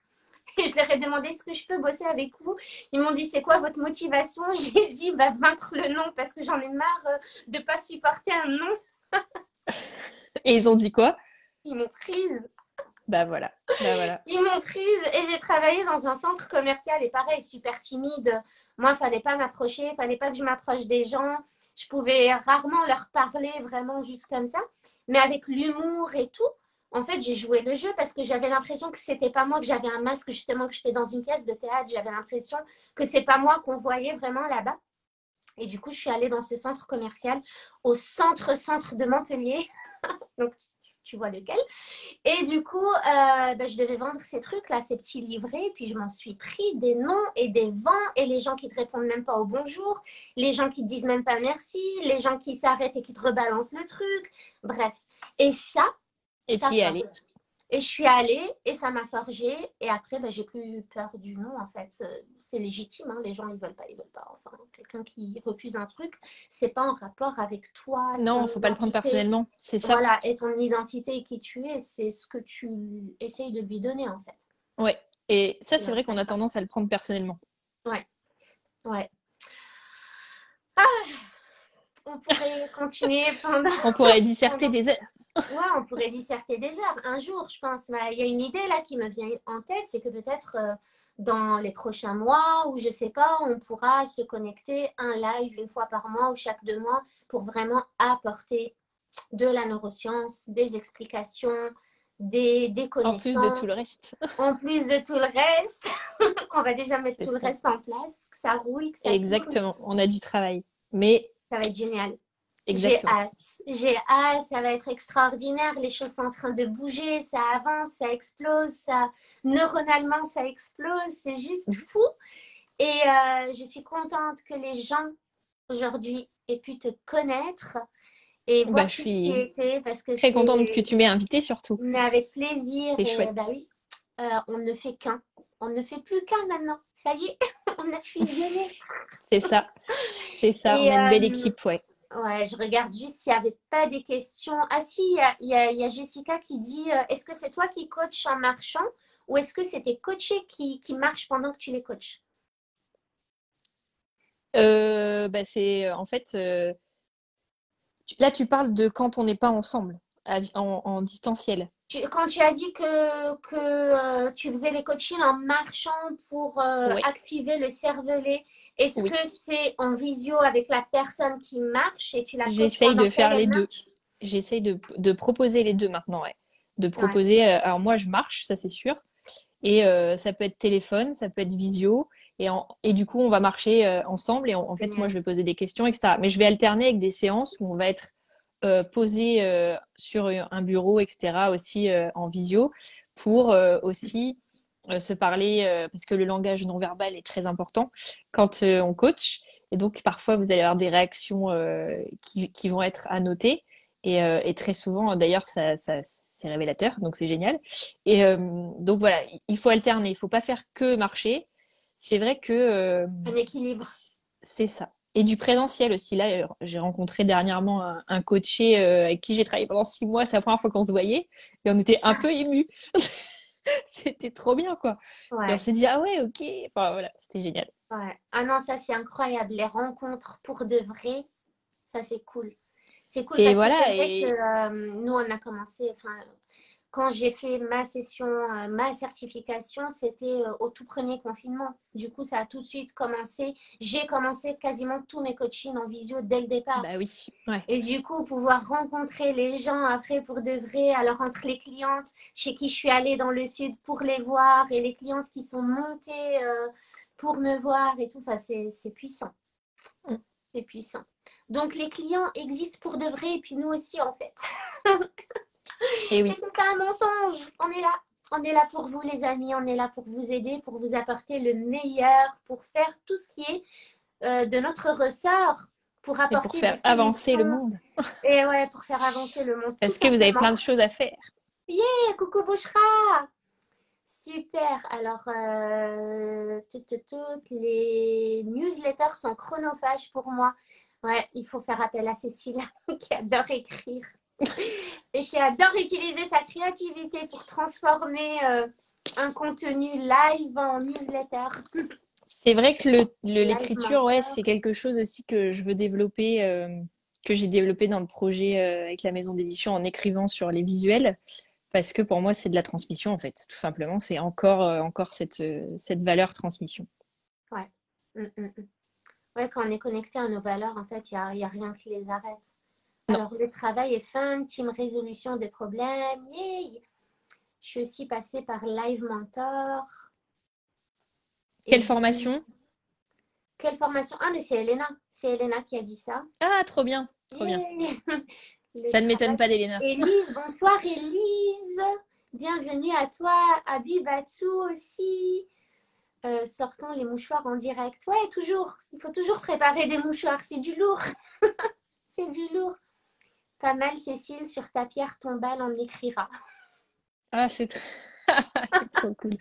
Et je leur ai demandé est-ce que je peux bosser avec vous. Ils m'ont dit c'est quoi votre motivation. J'ai dit bah, vaincre le nom parce que j'en ai marre de ne pas supporter un nom. Et ils ont dit quoi? Ils m'ont prise. Bah voilà. Bah voilà. Ils m'ont prise et j'ai travaillé dans un centre commercial et pareil, super timide. Moi, il ne fallait pas m'approcher, il ne fallait pas que je m'approche des gens. Je pouvais rarement leur parler vraiment juste comme ça. Mais avec l'humour et tout, en fait, j'ai joué le jeu parce que j'avais l'impression que c'était pas moi, que j'avais un masque, justement, que j'étais dans une pièce de théâtre. J'avais l'impression que c'est pas moi qu'on voyait vraiment là-bas. Et du coup, je suis allée dans ce centre commercial au centre de Montpellier. Donc, tu vois lequel. Et du coup, je devais vendre ces trucs-là, ces petits livrets. Puis je m'en suis pris des noms et des vents. Et les gens qui te répondent même pas au bonjour. Les gens qui te disent même pas merci. Les gens qui s'arrêtent et qui te rebalancent le truc. Bref. Et Et ça t'y es allé. forge. Et je suis allée et ça m'a forgé. Et après, j'ai plus peur du non, en fait. C'est légitime, hein. Les gens, ils veulent pas, ils veulent pas. Enfin, quelqu'un qui refuse un truc, c'est pas en rapport avec toi, ton Non, faut pas le prendre identité. personnellement. C'est ça. Voilà, et ton identité et qui tu es, c'est ce que tu essayes de lui donner, en fait. Ouais. Et ça, Et c'est vrai qu'on après a ça. tendance à le prendre personnellement. Ouais, ouais. Ah, on pourrait continuer pendant. On pourrait disserter pendant... des heures. Ouais, on pourrait disserter des heures. Un jour, je pense, il y a une idée là qui me vient en tête, c'est que peut-être dans les prochains mois, ou je sais pas, on pourra se connecter un live une fois par mois ou chaque 2 mois pour vraiment apporter de la neuroscience, des explications, des En plus de tout le connaissances. reste. En plus de tout le reste, on va déjà mettre C'est tout le ça. reste en place, que ça roule, que ça tourne. Exactement. On a du travail. Mais Ça va être génial. J'ai exactement. hâte. J'ai hâte. Ça va être extraordinaire. Les choses sont en train de bouger. Ça avance, ça explose. Ça... Neuronalement, ça explose. C'est juste fou. Et je suis contente que les gens aujourd'hui aient pu te connaître et Bah, voir je qui tu suis étais parce que très contente que c'est tu m'aies invitée surtout. mais avec plaisir. C'est Et bah chouette. oui, on ne fait qu'un. On ne fait plus qu'un maintenant. Ça y est, on a fusionné. C'est ça. C'est ça. On Et a une belle équipe, ouais. ouais, je regarde juste s'il n'y avait pas des questions. Ah si, il y a Jessica qui dit est-ce que c'est toi qui coaches en marchant ou est-ce que c'est tes coachés qui marchent pendant que tu les coaches? Bah, c'est en fait là tu parles de quand on n'est pas ensemble en distanciel. Quand tu as dit que tu faisais les coachings en marchant pour Ouais, activer le cervelet, est-ce oui. que c'est en visio avec la personne qui marche et tu la coaches J'essaye pendant de qu'elle faire elle les deux. marche? J'essaye de proposer les deux maintenant, ouais. De Ouais, proposer. Alors moi je marche, ça c'est sûr. Et ça peut être téléphone, ça peut être visio. Et du coup, on va marcher ensemble. Et en fait, moi, génial. je vais poser des questions, etc. Mais je vais alterner avec des séances où on va être posé sur un bureau, etc. aussi en visio pour aussi se parler parce que le langage non verbal est très important quand on coach. Et donc, parfois, vous allez avoir des réactions qui vont être annotées. Et très souvent, d'ailleurs, c'est révélateur, donc c'est génial. Et donc voilà, il faut alterner, il faut pas faire que marcher. c'est vrai que Un équilibre. c'est ça. Et du présentiel aussi. Là, j'ai rencontré dernièrement un coaché avec qui j'ai travaillé pendant 6 mois. C'est la première fois qu'on se voyait et on était un peu émus. C'était trop bien, quoi. Et on Ouais, s'est dit, ah ouais, ok. Enfin, voilà, c'était génial. ouais. Ah non, ça c'est incroyable. Les rencontres pour de vrai, ça c'est cool. C'est cool Et parce que c'est voilà, vrai que et nous, on a commencé, enfin, quand j'ai fait ma session, ma certification, c'était au tout premier confinement. Du coup, ça a tout de suite commencé. J'ai commencé quasiment tous mes coachings en visio dès le départ. bah oui, ouais. Et du coup, pouvoir rencontrer les gens après pour de vrai, alors entre les clientes chez qui je suis allée dans le sud pour les voir et les clientes qui sont montées pour me voir et tout, enfin, c'est puissant. Mm. C'est puissant. Donc, les clients existent pour de vrai et puis nous aussi, en fait. Et Et oui. c'est pas un mensonge. On est là. On est là pour vous, les amis. On est là pour vous aider, pour vous apporter le meilleur, pour faire tout ce qui est de notre ressort, pour Et pour apporter des faire avancer le solutions. monde. Et ouais, pour faire avancer le monde, tout Parce que vous avez simplement. plein de choses à faire. Yeah, coucou Bouchra! Super. Alors, toutes les newsletters sont chronophages pour moi. Ouais, il faut faire appel à Cécile qui adore écrire et qui adore utiliser sa créativité pour transformer un contenu live en newsletter. C'est vrai que Live l'écriture, ouais, mentor. c'est quelque chose aussi que je veux développer, que j'ai développé dans le projet avec la maison d'édition en écrivant sur les visuels, parce que pour moi, c'est de la transmission, en fait, tout simplement. C'est encore cette valeur transmission. Ouais. Ouais, quand on est connecté à nos valeurs, en fait, y a rien qui les arrête. Non. Alors, le travail est fun, team résolution des problèmes. Yay! Je suis aussi passée par Live Mentor. Quelle Elise. formation? Quelle formation? Ah, mais c'est Elena. C'est Elena qui a dit ça. Ah, trop bien, trop bien. Yay! Le Ça ne m'étonne travail. pas d'Elena. Élise, bonsoir Élise. Bienvenue à toi. Abibatsu aussi. Sortons les mouchoirs en direct. Ouais, toujours. Il faut toujours préparer des mouchoirs. C'est du lourd. C'est du lourd. Pas mal, Cécile, sur ta pierre tombale, on écrira. Ah, c'est trop cool.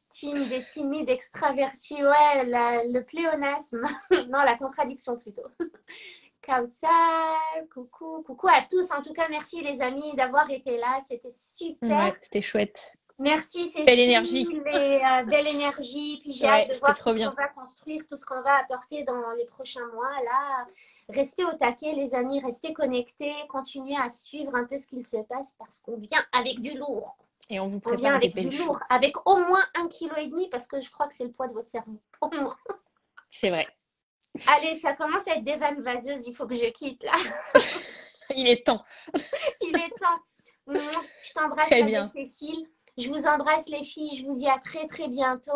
Team des timides extravertis, ouais, le pléonasme. Non, la contradiction plutôt. Kautsal, coucou, coucou à tous. En tout cas, merci les amis d'avoir été là. C'était super. Ouais, c'était chouette. Merci Belle énergie. Cécile et belle énergie. Puis j'ai hâte Ouais, de c'était voir tout trop ce qu'on bien. va construire, tout ce qu'on va apporter dans les prochains mois. Là, restez au taquet les amis, restez connectés, continuez à suivre un peu ce qu'il se passe parce qu'on vient avec du lourd. Et on vous On vient prépare des avec du belles lourd, choses. avec au moins 1,5 kg parce que je crois que c'est le poids de votre cerveau. Au moins. C'est vrai. Allez, ça commence à être des vannes vaseuses, il faut que je quitte là. Il est temps. Il est temps. Je t'embrasse, Très ma belle bien. Cécile. Je vous embrasse, les filles. Je vous dis à très, très bientôt.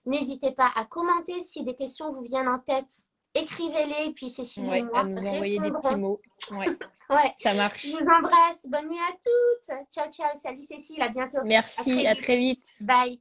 N'hésitez pas à commenter si des questions vous viennent en tête. Écrivez-les, puis Cécile ou Ouais, à moi nous envoyer des petits répondrons. mots. Ouais, Ouais. ça Je marche. vous embrasse. Bonne nuit à toutes. Ciao, ciao. Salut Cécile. À bientôt. À Merci, très à vite. très vite. Bye.